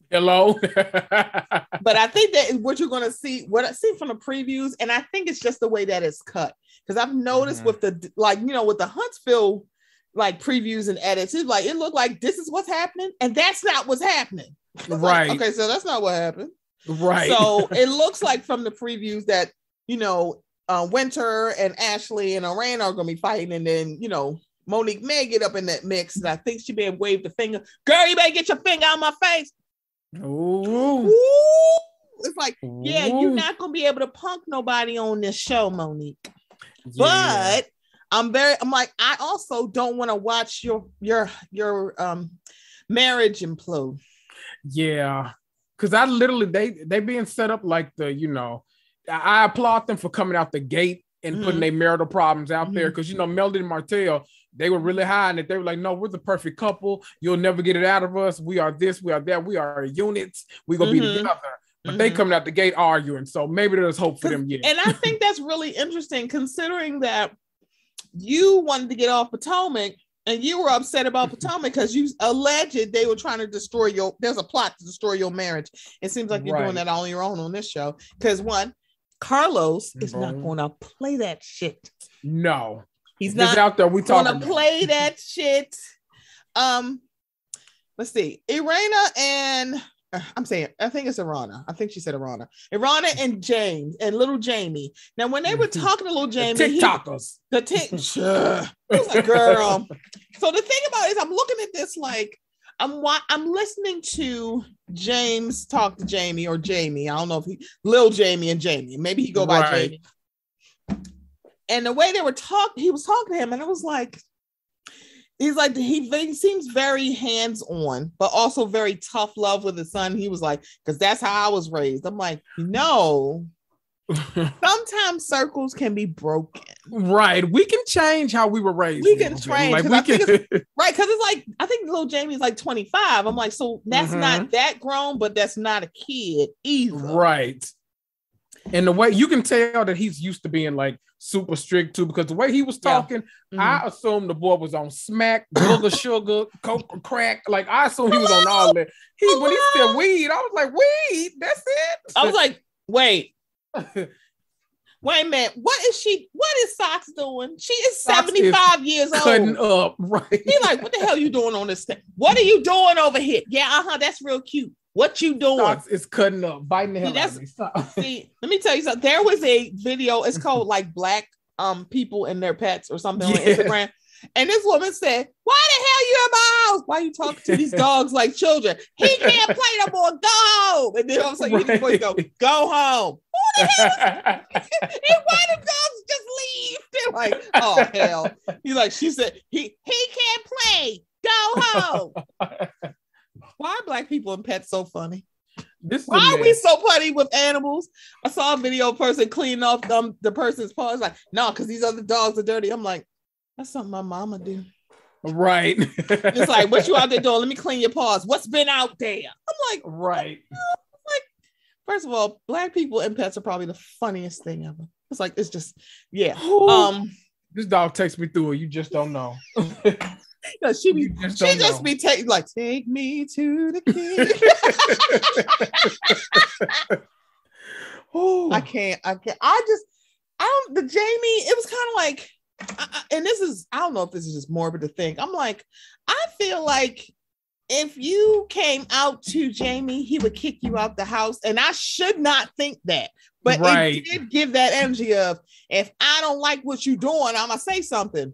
Hello. But I think that what you're going to see, what I see from the previews, and I think it's just the way that it's cut. Because I've noticed with the, like, you know, with the Huntsville, like previews and edits, it's like, it looked like this is what's happening. And that's not what's happening. Right. Like, okay, so that's not what happened. Right. So it looks like from the previews that, you know, Winter and Ashley and Arana are going to be fighting. And then, you know, Monique may get up in that mix. And I think she may have waved the finger. Girl, you better get your finger out of my face. Ooh. It's like, yeah, you're not going to be able to punk nobody on this show, Monique. Yeah. But I'm like, I also don't want to watch your marriage implode. Yeah, because I literally they being set up like the, you know, I applaud them for coming out the gate and putting their marital problems out there, because, you know, Melody and Martell, they were really high in it. They were like, no, we're the perfect couple. You'll never get it out of us. We are this, we are that, we are units. We're gonna be together. But they coming out the gate arguing. So maybe there's hope for them. Yeah. And I think that's really interesting, considering that you wanted to get off Potomac and you were upset about Potomac because you alleged they were trying to destroy there's a plot to destroy your marriage. It seems like you're doing that on your own on this show. Because one, Carlos is not going to play that shit. No. He's not out there. We talking going to play that shit. Let's see. Irana and I think it's Irana. I think she said Irana. Irana and James and little Jamie. Now, when they were talking to little Jamie, TikTokers. He was like, girl. So the thing about it is, I'm looking at this like I'm listening to James talk to Jamie or Jamie. I don't know if Lil Jamie and Jamie. Maybe he go by Jamie. And the way they were talking, he was talking to him, and it was like, he's like, he seems very hands-on, but also very tough love with his son. He was like, because that's how I was raised. I'm like, no. Sometimes circles can be broken. Right. We can change how we were raised. We can train. Like, right. Because it's like, I think little Jamie's like 25. I'm like, so that's not that grown, but that's not a kid either. Right. And the way you can tell that he's used to being like super strict too, because the way he was talking, I assumed the boy was on smack, sugar, coke, crack. Like, I assumed he was on all that. When he said weed, I was like, weed? That's it? I was like, wait a minute. What is Socks doing? She is 75 years old. Cutting up, right? He like, what the hell are you doing on this thing? What are you doing over here? Yeah, that's real cute. What you doing? Socks is cutting up, biting the hell out of me. See, let me tell you something. There was a video, it's called like Black people and their pets or something on Instagram. And this woman said, why the hell you in my house? Why are you talking to these dogs like children? He can't play no more. Go home. And then all of a sudden you hear the voice go home. Who the hell is and why the dogs just leave? They're like, oh hell. He's like, she said, he can't play. Go home. Why are Black people and pets so funny? Why are we so funny with animals? I saw a video of a person cleaning off the person's paws. Like, no, because these other dogs are dirty. I'm like, that's something my mama do. Right. It's like, what you out there doing? Let me clean your paws. What's been out there? I'm like, right. Like, first of all, Black people and pets are probably the funniest thing ever. It's like, it's just, yeah. This dog takes me through it. You just don't know. She just be take me to the king. I can't. The Jamie, it was kind of like, and this is, I don't know if this is just morbid to think. I'm like, I feel like if you came out to Jamie, he would kick you out the house. And I should not think that. But it did give that energy of, if I don't like what you're doing, I'm going to say something.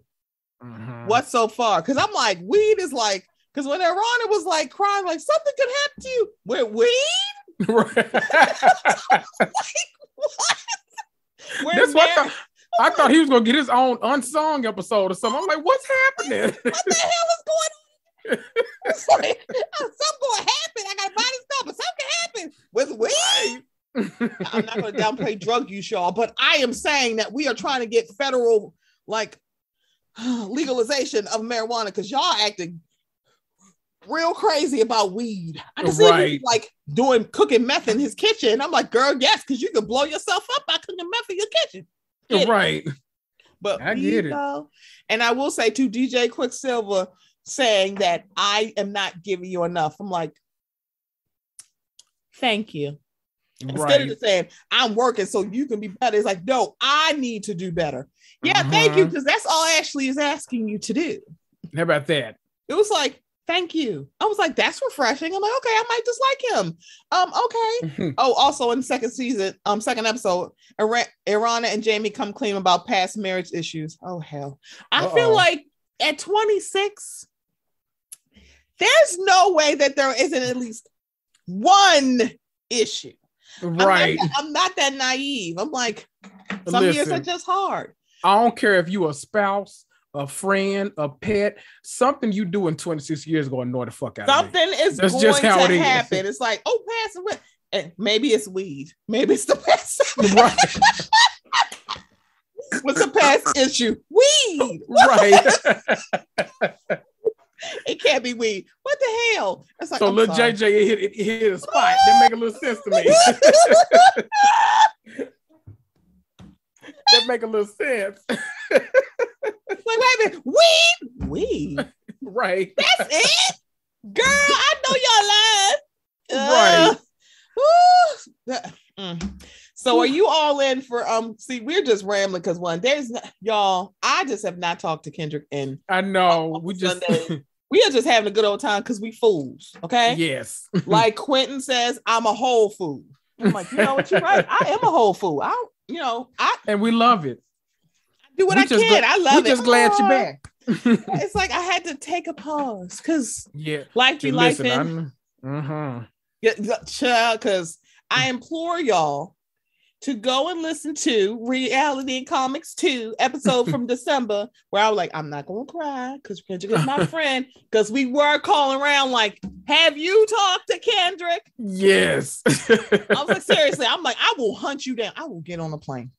What so far? Because I'm like, weed is like, because when Irana was like crying, like something could happen to you with weed. Like, what? That's what I thought he was going to get his own unsung episode or something. I'm like, what's happening? What the hell is going on? It's like, something going to happen. I got to buy this stuff, but something can happen with weed. I'm not going to downplay drug use, y'all, but I am saying that we are trying to get federal like legalization of marijuana because y'all acting real crazy about weed. I can see him like cooking meth in his kitchen. I'm like, girl, yes, because you can blow yourself up by cooking meth in your kitchen. Right. But I get it. Though, and I will say to DJ Quicksilver saying that I am not giving you enough. I'm like, thank you. Instead of just saying I'm working so you can be better, it's like, no, I need to do better. Yeah, thank you, because that's all Ashley is asking you to do. How about that? It was like, thank you. I was like, that's refreshing. I'm like, okay, I might just like him. Okay. Oh, also in the second season, second episode, Irana and Jamie come clean about past marriage issues. Oh hell. I feel like at 26, there's no way that there isn't at least one issue. Right. I'm not that naive. I'm like, some years are just hard. I don't care if you a spouse, a friend, a pet, something you do in 26 years going to annoy the fuck out of me. Something is going to happen. It's like, oh, pass away. And maybe it's weed. Maybe it's the past. Right. What's the past issue? Weed. Right. It can't be weed. What the hell? It's like, so little JJ hit a spot. That make a little sense to me. That make a little sense. Like, wait a minute. Weed. Right. That's it? Girl, I know y'all lying. Right. So are you all in for see, we're just rambling because y'all, I just have not talked to Kendrick in I know we just we are just having a good old time because we fools, okay? Yes. Like Quentin says, I'm a whole fool. I'm like, you know what, you're right. I am a whole fool. And we love it. I do what I can. I love it. We're just glad you're back. It's like I had to take a pause because life be life. Because I implore y'all to go and listen to Reality and Comics 2 episode from December, where I was like, I'm not going to cry because Kendrick is my friend, because we were calling around like, have you talked to Kendrick? Yes. I was like, seriously, I'm like, I will hunt you down. I will get on a plane.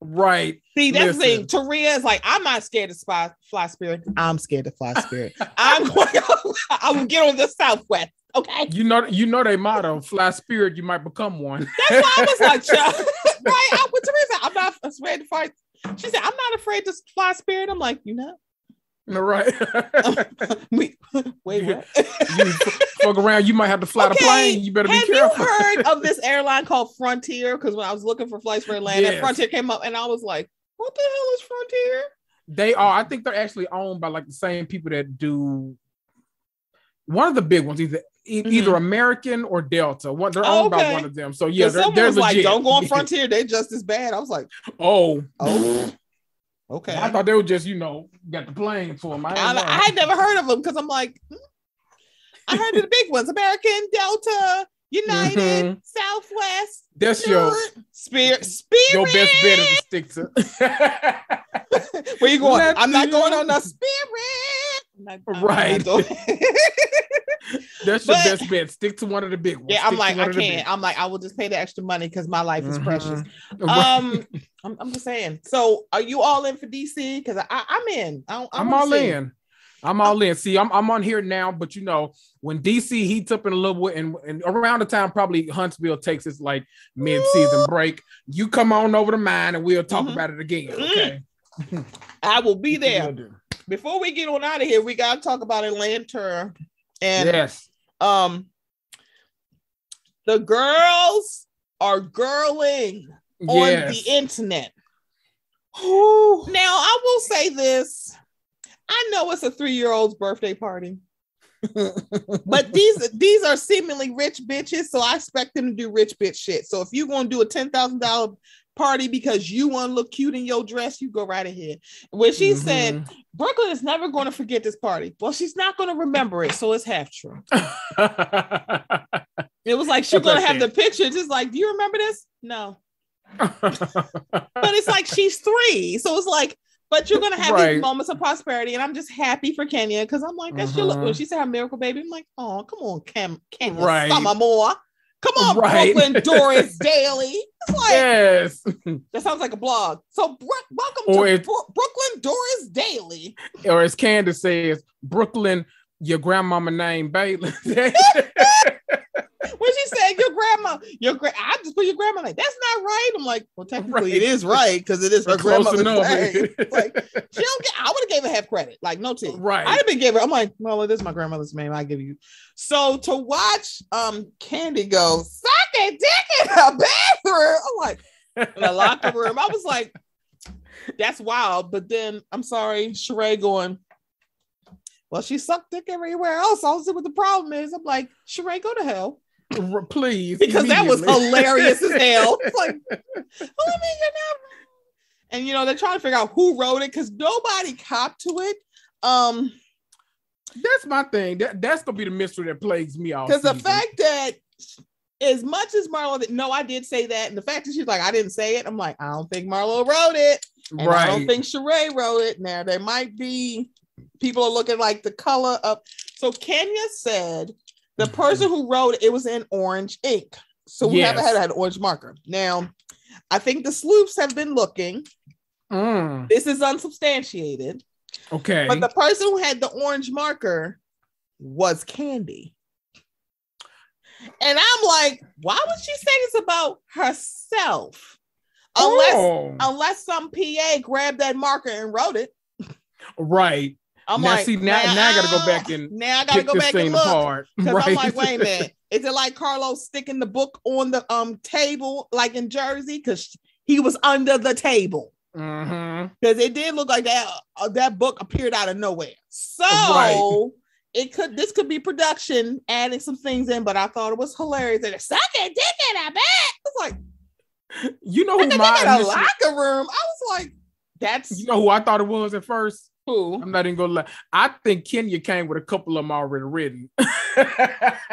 Right. See, that's the thing. Taria is like, I'm not scared of fly spirit. I'm scared of fly spirit. I will get on the Southwest. Okay. You know their motto, fly spirit, you might become one. That's why I was like, right. I with Teresa, I'm not afraid to fight. She said, I'm not afraid to fly spirit. I'm like, you know. Right. Wait, what? You fuck around, you might have to fly the plane. You better be careful. Have you heard of this airline called Frontier? Because when I was looking for flights for Atlanta, Frontier came up and I was like, what the hell is Frontier? They are, I think they're actually owned by like the same people that do one of the big ones, either American or Delta. They're owned by one of them. So yeah, they're legit. Like, don't go on Frontier. They're just as bad. I was like, oh. Okay. I thought they were just, got the plane for them. I had never heard of them because I'm like, I heard of the big ones: American, Delta, United, Southwest. That's your Spirit. Your best bet is to stick to. Where you going? I'm not going on the Spirit. Right. That's your best bet. Stick to one of the big ones. Yeah, I'm like, I can't. I'm like, I will just pay the extra money because my life is precious. I'm just saying. So, are you all in for DC? Because I'm in. I'm all in. I'm all in. See, I'm on here now, but when DC heats up in a little bit, and around the time probably Huntsville takes its like mid-season break, you come on over to mine and we'll talk about it again. Okay. I will be there. Before we get on out of here, we gotta talk about Atlanta. And yes, the girls are girling on the internet. Now, I will say this. I know it's a 3-year-old's birthday party, but these are seemingly rich bitches, so I expect them to do rich bitch shit. So if you're going to do a $10,000 party because you want to look cute in your dress, you go right ahead. When she said, Brooklyn is never going to forget this party. Well, she's not going to remember it, so it's half true. It was like she's going to have the picture, just like, do you remember this? No. But it's like she's 3, so it's like, but you're gonna have these moments of prosperity, and I'm just happy for Kenya because I'm like, that's your when she said her miracle baby. I'm like, oh, come on, Kenya, some more. Come on, Brooklyn Doris Daily. It's like, yes, that sounds like a blog. So welcome to Brooklyn Doris Daily, or as Candace says, Brooklyn, your grandmama named Bailey. When she said I just put your grandma name. That's not right. I'm like, well, technically it is right because it is her grandmother's name. Like, she don't get. I would have gave her half credit, like no tea. Right. I'd have been giving her. I'm like, well, this is my grandmother's name. I give you. So to watch Candy go suck a dick in a bathroom. I'm like, in a locker room. I was like, that's wild. But then I'm sorry, Sheree going, well, she sucked dick everywhere else. I don't see what the problem is. I'm like, Sheree, go to hell. Please. Because that was hilarious as hell. It's like, and you know, they're trying to figure out who wrote it because nobody copped to it. That's my thing. That's gonna be the mystery that plagues me all. Because the fact that as much as Marlo, no, I did say that, and the fact that she's like, I didn't say it. I'm like, I don't think Marlo wrote it. And I don't think Sheree wrote it. Now there might be people are looking like the color of. So Kenya said the person who wrote it was in orange ink. So we haven't had an orange marker. Now, I think the sleuths have been looking. This is unsubstantiated. Okay. But the person who had the orange marker was Candy. And I'm like, why would she say this about herself? Unless some PA grabbed that marker and wrote it. Right. I'm now, like, see, now I gotta go back and now I gotta go back and look because I'm like, wait a minute, is it like Carlos sticking the book on the table like in Jersey because he was under the table because it did look like that book appeared out of nowhere. So this could be production adding some things in, but I thought it was hilarious that sucking dick in a bed. It's like, you know who in a locker room. I was like, that's who I thought it was at first. Who? I'm not even gonna lie. I think Kenya came with a couple of them already written. That's why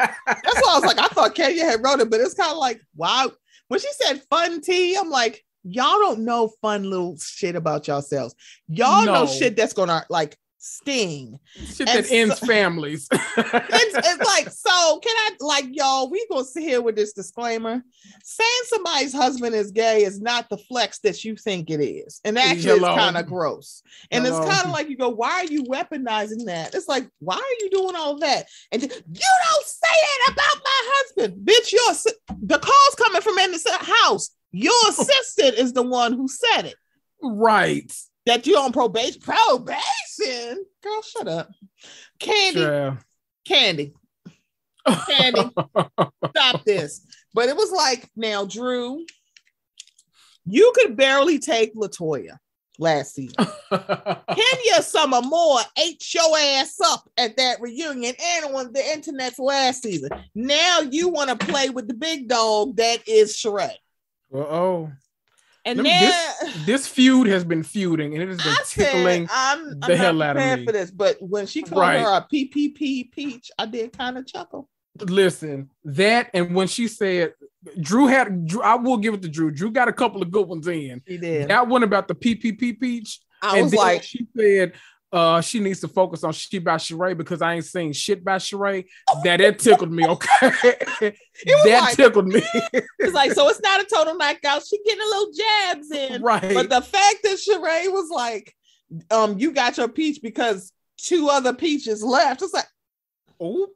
I was like, I thought Kenya had wrote it, but it's kind of like, wow. When she said fun tea, I'm like, y'all don't know fun little shit about yourselves. Y'all know shit that's gonna like sting. Shit that ends families. It's like, so can I, like, y'all, we gonna sit here with this disclaimer. Saying somebody's husband is gay is not the flex that you think it is. And actually it's kind of gross. And it's kind of like you go, why are you weaponizing that? It's like, why are you doing all that? And you don't say that about my husband. Bitch, the call's coming from in the house. Your assistant is the one who said it. Right. That you're on probation. Probation? Girl, shut up. Candy. Stop this. But it was like, now, Drew, you could barely take LaToya last season. Kenya Summer Moore ate your ass up at that reunion and on the internet's last season. Now you want to play with the big dog that is Sheree. And this feud has been feuding, and it has been tickling the hell out of me. For this, but when she called her a PPP peach, I did kind of chuckle. Listen, that and when she said Drew, I will give it to Drew. Drew got a couple of good ones in. He did. That one about the PPP peach. I was like, she said she needs to focus on She by Sheree because I ain't saying shit by Sheree. That tickled me. Okay, tickled me. It's like, so it's not a total knockout. She getting a little jabs in, right? But the fact that Sheree was like, you got your peach because 2 other peaches left. It's like, oh,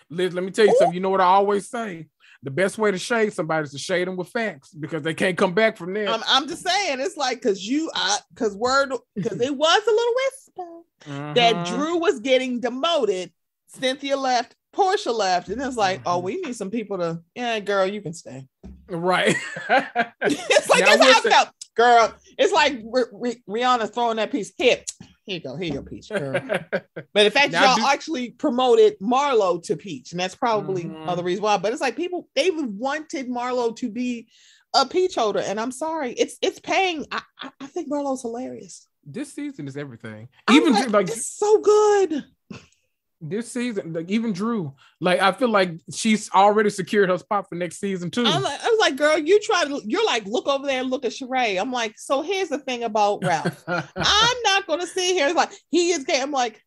Liz, let me tell you something. You know what I always say? the best way to shade somebody is to shade them with facts because they can't come back from there. I'm just saying, it's like because it was a little whisper that Drew was getting demoted. Cynthia left, Portia left, and it's like, oh, we need some people to, yeah, girl, you can stay. Right. It's like that's how I felt, girl. It's like Rihanna throwing that piece. Here you go, Peach, girl. But the fact that y'all actually promoted Marlo to Peach, and that's probably other reason why. But it's like people, they wanted Marlo to be a Peach holder, and I'm sorry, it's paying. I think Marlo's hilarious. This season is everything. Even like it's so good. This season, like even Drew, like I feel like she's already secured her spot for next season too. I was like, girl, you're like, look over there and look at Sheree. I'm like, so here's the thing about Ralph. I'm not gonna sit here. It's like he is gay. I'm like,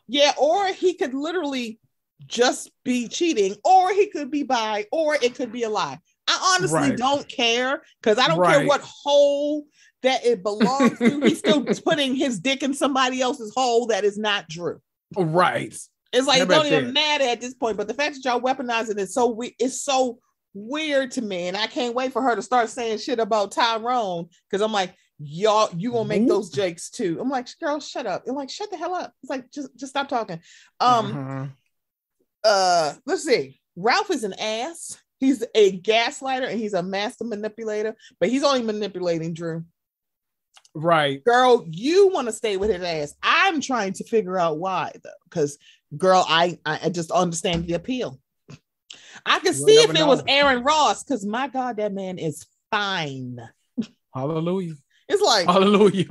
yeah, or he could literally just be cheating, or he could be bi, or it could be a lie. I honestly don't care because I don't care what hole that it belongs to. He's still putting his dick in somebody else's hole that is not Drew. Right. It's like it don't even matter at this point. But the fact that y'all weaponizing it it's so weird to me. And I can't wait for her to start saying shit about Tyrone. Because I'm like, y'all, you gonna make those jakes too. I'm like, girl, shut up. I'm like, shut the hell up. It's like just stop talking. Let's see. Ralph is an ass. He's a gaslighter and he's a master manipulator, but he's only manipulating Drew. Right. Girl, you want to stay with his ass. I'm trying to figure out why though. Because girl, I just understand the appeal. I can see if it was Aaron Ross, because my God, that man is fine. Hallelujah. It's like hallelujah.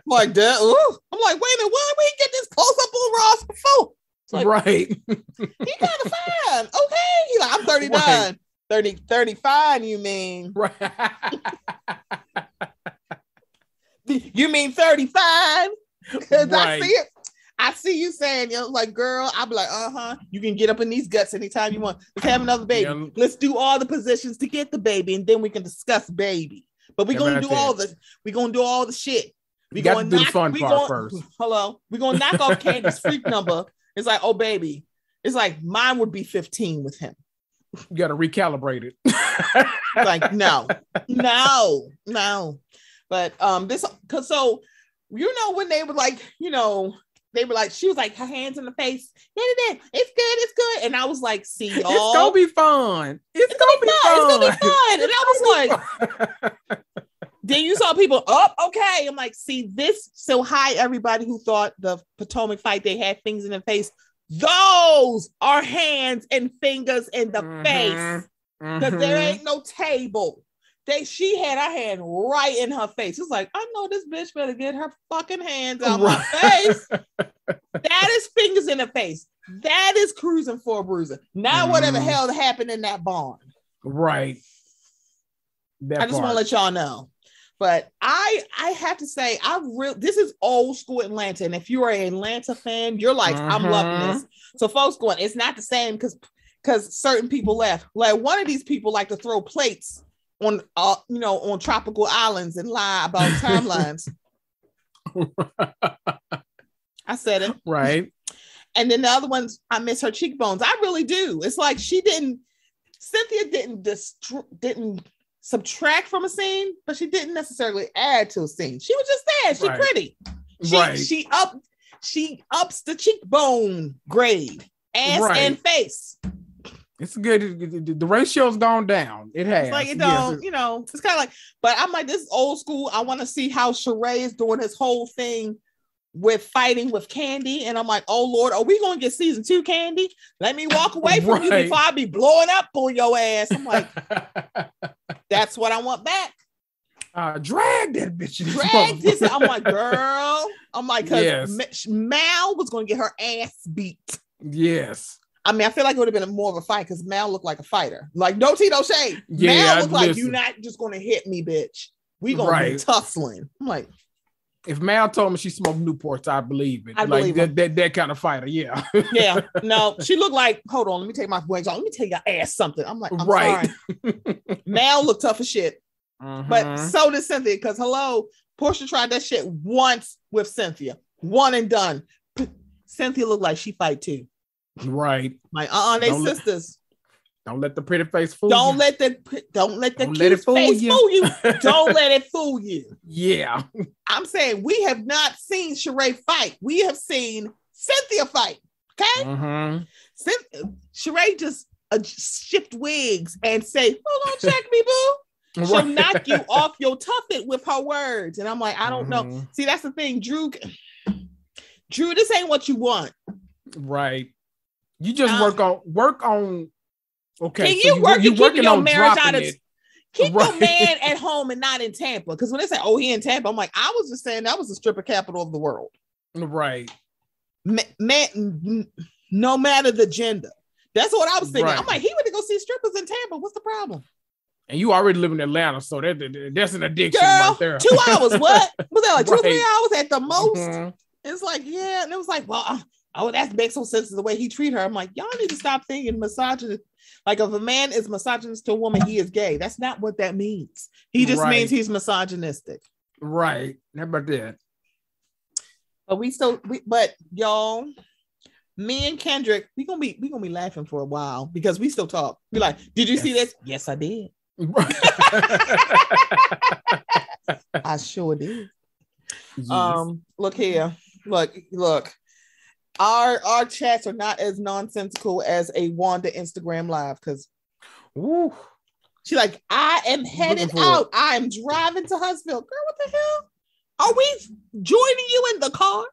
Like that. Ooh. I'm like, wait a minute, why we get this close up on Ross before? Like, right. He kind of fine. Okay. He like, I'm 39. Right. 35, you mean? Right. You mean 35? Because I see you saying, like, girl, I'll be like, you can get up in these guts anytime you want. Let's have another baby. Yeah. Let's do all the positions to get the baby, and then we can discuss baby. But we're gonna do all the shit. We got to do the fun part first. Hello. We're gonna knock off Candy's freak number. It's like, oh baby. It's like mine would be 15 with him. You gotta recalibrate it. Like, no. But so when they were like, they were like, she was like, her hands in the face. It's good. And I was like, see, y'all. It's gonna be fun. It's gonna be fun. And I was like, then you saw people up. Okay. I'm like, see this. So hi, everybody who thought the Potomac fight, they had things in the face. Those are hands and fingers in the face. Because there ain't no table. She had her hand right in her face. It's like, I know this bitch better get her fucking hands out my face. That is fingers in the face. That is cruising for a bruiser. Not whatever hell happened in that barn. Right. I just want to let y'all know. But I have to say, this is old school Atlanta. And if you are an Atlanta fan, you're like, I'm loving this. So folks going, it's not the same because certain people left. Like one of these people like to throw plates on on tropical islands and lie about timelines. I said it. Right. And then the other ones, I miss her cheekbones. I really do. It's like Cynthia didn't subtract from a scene, but she didn't necessarily add to a scene. She was just there. She's pretty. She ups the cheekbone grade, ass and face. It's good. The ratio's gone down. It has. It's like, it's kind of like, but I'm like, this is old school. I want to see how Sheree is doing his whole thing with fighting with Candy. And I'm like, oh Lord, are we going to get season 2, Candy? Let me walk away from you before I be blowing up on your ass. I'm like, that's what I want back. Drag that bitch. Drag this. I'm like, girl. I'm like, because Mal was going to get her ass beat. Yes. I mean, I feel like it would have been more of a fight because Mal looked like a fighter. Like, no tea, no shade. Mal looked like, you're not just going to hit me, bitch. We going to be tussling. I'm like, if Mal told me she smoked Newports, I believe it. That kind of fighter, yeah. Yeah. No, she looked like, hold on, let me take my wings off. Let me tell your ass something. I'm like, I'm sorry. Mal looked tough as shit. But so did Cynthia, because Portia tried that shit once with Cynthia. One and done. Cynthia looked like she fight too. Right. Like, they sisters. Don't let the pretty face fool Don't you. let the cute fool face you. fool you. Don't let it fool you. Yeah. I'm saying we have not seen Sheree fight. We have seen Cynthia fight. Okay? Mm-hmm. Sheree just shift wigs and say, hold on, check me, boo. She'll knock you off your tuffet with her words. And I'm like, I don't know. See, that's the thing. Drew, this ain't what you want. Right. You just work on. Okay. Can you work? You keeping your marriage out of. Keep right. your man at home and not in Tampa. Because when they say, "Oh, he in Tampa," I'm like, I was just saying that was the stripper capital of the world. Right. Man, no matter the gender. That's what I was thinking. Right. I'm like, he went to go see strippers in Tampa. What's the problem? And you already live in Atlanta, so that's an addiction. Girl, right there. 2 hours. What was that? Like 2 or 3 Right. hours at the most. It's like, yeah, and it was like, well, that makes no sense to the way he treat her. I'm like, y'all need to stop thinking misogynist. Like, if a man is misogynist to a woman, he is gay. That's not what that means. He just means he's misogynistic. Right. How about that? But y'all, me and Kendrick, we gonna be laughing for a while because we still talk. Be like, did you see this? Yes, I did. I sure did. Yes. Look here. Look. Our chats are not as nonsensical as a Wanda Instagram live because she like, I am headed out. I am driving to Huntsville. Girl, what the hell? Are we joining you in the car?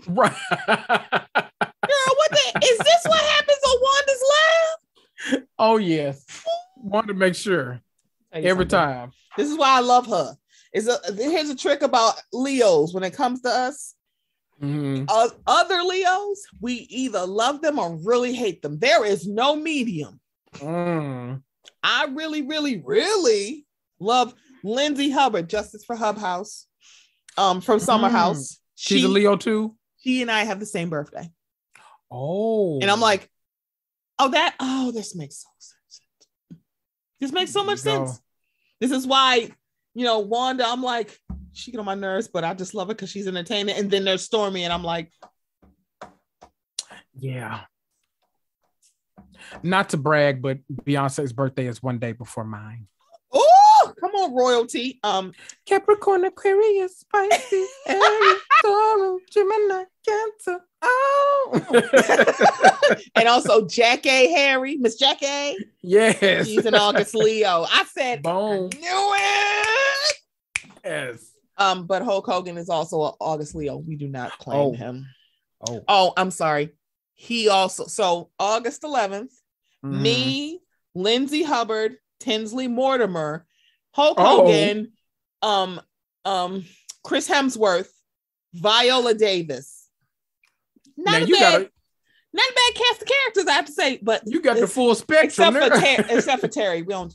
Right. Girl, is this what happens on Wanda's live? Oh, yes. Want to make sure every time. This is why I love her. Here's a trick about Leos when it comes to us. Mm-hmm. Other Leos, we either love them or really hate them. There is no medium. I really, really, really love Lindsay Hubbard, Justice for Hub House, from Summer House. She's a Leo too. She and I have the same birthday. Oh, and I'm like, this makes so sense. This makes so much sense. This is why, Wanda, I'm like, she get on my nerves, but I just love her because she's entertaining. And then there's Stormy, and I'm like, yeah. Not to brag, but Beyonce's birthday is one day before mine. Oh, come on, royalty. Capricorn, Aquarius, Pisces, Aries, Taurus, Gemini, Cancer. Oh. And also Jack A. Harry, Miss Jack A. Yes. She's an August Leo. I said, boom. I knew it. Yes. But Hulk Hogan is also an August Leo. We do not claim him. Oh, I'm sorry. He also, so August 11th, me, Lindsay Hubbard, Tinsley Mortimer, Hulk Hogan, Chris Hemsworth, Viola Davis. Not a bad cast of characters, I have to say, but you got the full spectrum. Except for Terry. We don't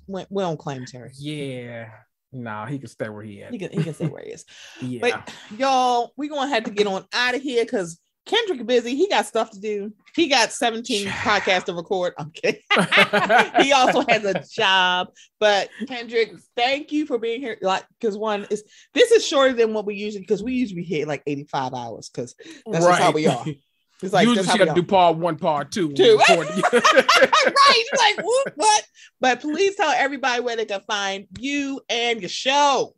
claim Terry. Yeah. No, he can stay where he is. He can stay where he is. Yeah. But y'all, we're gonna have to get on out of here because Kendrick is busy. He got stuff to do. He got 17 podcasts to record. I'm kidding. He also has a job. But Kendrick, thank you for being here. Like, because this is shorter than what we usually hit like 85 hours because that's just how we are. It's like usually she got to do part 1, part 2. Right. Like, what? But please tell everybody where they can find you and your show.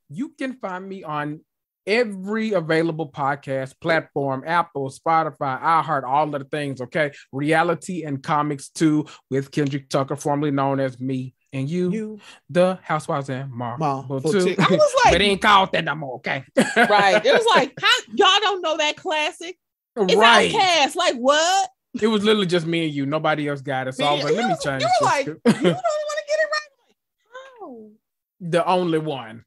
You can find me on every available podcast platform, Apple, Spotify, iHeart, all of the things, okay? Reality and Comics 2 with Kendrick Tucker, formerly known as Me and You, the Housewives and Marvel 2. I was like, but it ain't called that no more, okay? Right. It was like, y'all don't know that classic? It's Outcast. Like, what? It was literally just me and you. Nobody else got it. So I was like, let me change You were like, you don't want to get it right? How? The only one.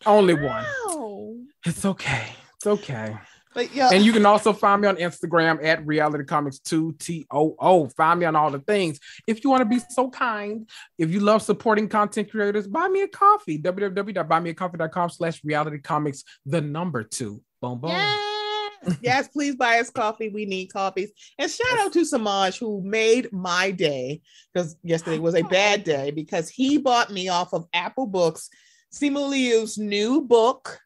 Only one. Wow. It's okay. It's okay. But yeah. And you can also find me on Instagram at Reality Comics 2 TOO. Find me on all the things. If you want to be so kind, if you love supporting content creators, buy me a coffee. www.buymeacoffee.com/realitycomics, the number 2. Boom, boom. Yes, please buy us coffee. We need coffees. And shout out to Samaj, who made my day, because yesterday was a bad day, because he bought me off of Apple Books Simu Liu's new book.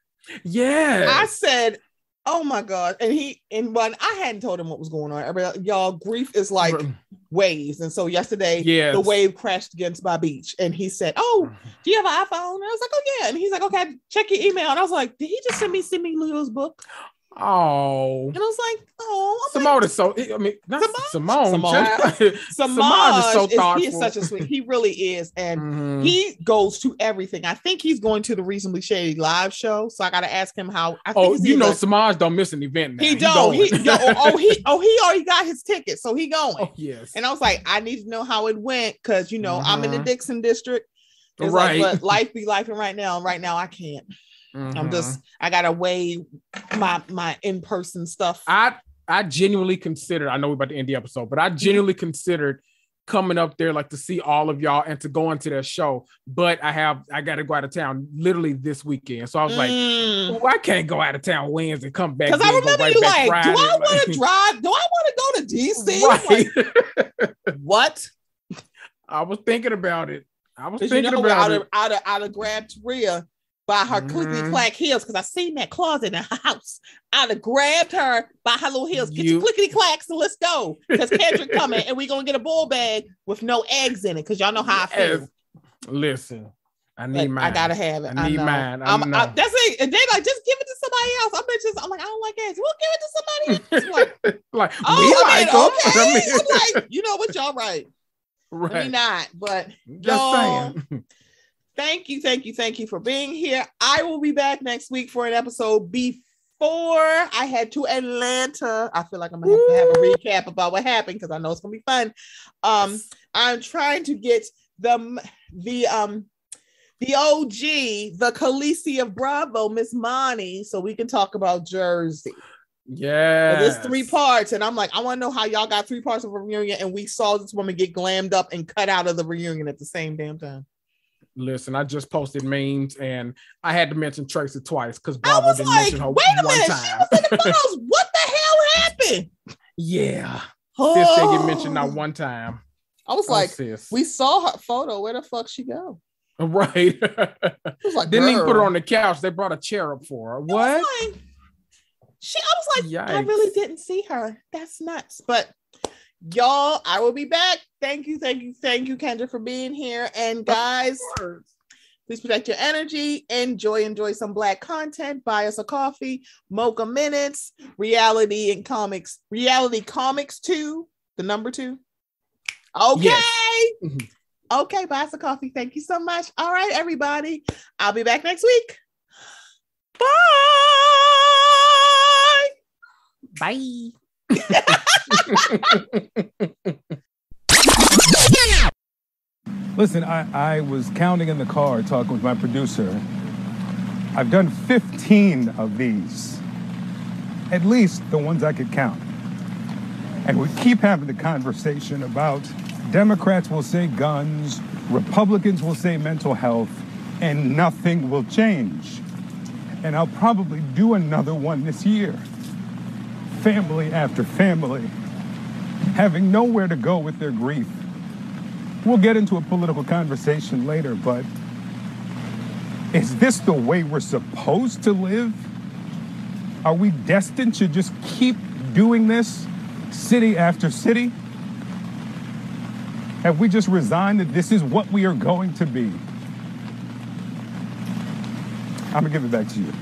Yeah. I said, Oh my God. And when I hadn't told him what was going on, y'all, grief is like waves. And so yesterday, the wave crashed against my beach. And he said, "Oh, do you have an iPhone?" And I was like, "Oh, yeah." And he's like, "Okay, check your email." And I was like, "Did he just send me Leo's book?" Oh, and I was like, "Oh, Simone is so." I mean, not Simone. Simone is so thoughtful. He is such a sweet. He really is, and he goes to everything. I think he's going to the Reasonably Shady live show, so I got to ask him how. Simone don't miss an event now. He don't. He already got his ticket, so he going. Oh, yes. And I was like, I need to know how it went because I'm in the Dixon district. It's right. But life be life, and right now I can't. I gotta weigh my in-person stuff. I genuinely considered, I know we're about to end the episode, but I genuinely considered coming up there like to see all of y'all and to go into their show. But I gotta go out of town literally this weekend. So I was like, I can't go out of town Wednesday and come back. Because I remember you like, Friday. Do I want to drive? Do I want to go to DC? Right. Like, what? I was thinking about it. Out of grabbed Rhea by her clickety clack heels, because I seen that closet in her house. I'd have grabbed her by her little heels. Get your clickety clacks and let's go. Because Kendrick coming and we're gonna get a bull bag with no eggs in it. Because y'all know how I feel. Listen, I need mine. I gotta have it. I need mine. That's it. And they like, just give it to somebody else. I'm like, I don't like eggs. We'll give it to somebody else. Like, okay. I'm like, you know what, y'all right. Maybe not, but just saying. Thank you for being here. I will be back next week for an episode before I head to Atlanta. I feel like I'm gonna have to have a recap about what happened because I know it's gonna be fun. I'm trying to get the OG, the Khaleesi of Bravo, Miss Monty, so we can talk about Jersey. Yeah, there's 3 parts, and I'm like, I want to know how y'all got 3 parts of a reunion, and we saw this woman get glammed up and cut out of the reunion at the same damn time. Listen, I just posted memes, and I had to mention Tracy twice because Bravo didn't mention her wait a minute, time. She was in the photos. What the hell happened? Yeah, sis didn't get mentioned not one time. I was like, we saw her photo. Where the fuck she go? Right. Like, didn't even put her on the couch. They brought a chair up for her. What? I was like, I really didn't see her. That's nuts. But y'all, I will be back. Thank you, Kendrick, for being here. And guys, please protect your energy. Enjoy some Black content. Buy us a coffee. Mocha Minutes. Reality Comics 2. The number 2. Okay. Yes. Okay, buy us a coffee. Thank you so much. All right, everybody. I'll be back next week. Bye. Listen, I was counting in the car, talking with my producer. I've done 15 of these, at least the ones I could count. And we keep having the conversation about Democrats will say guns, Republicans will say mental health, and nothing will change. And I'll probably do another one this year. Family after family, having nowhere to go with their grief. We'll get into a political conversation later, but is this the way we're supposed to live? Are we destined to just keep doing this city after city? Have we just resigned that this is what we are going to be? I'm gonna give it back to you.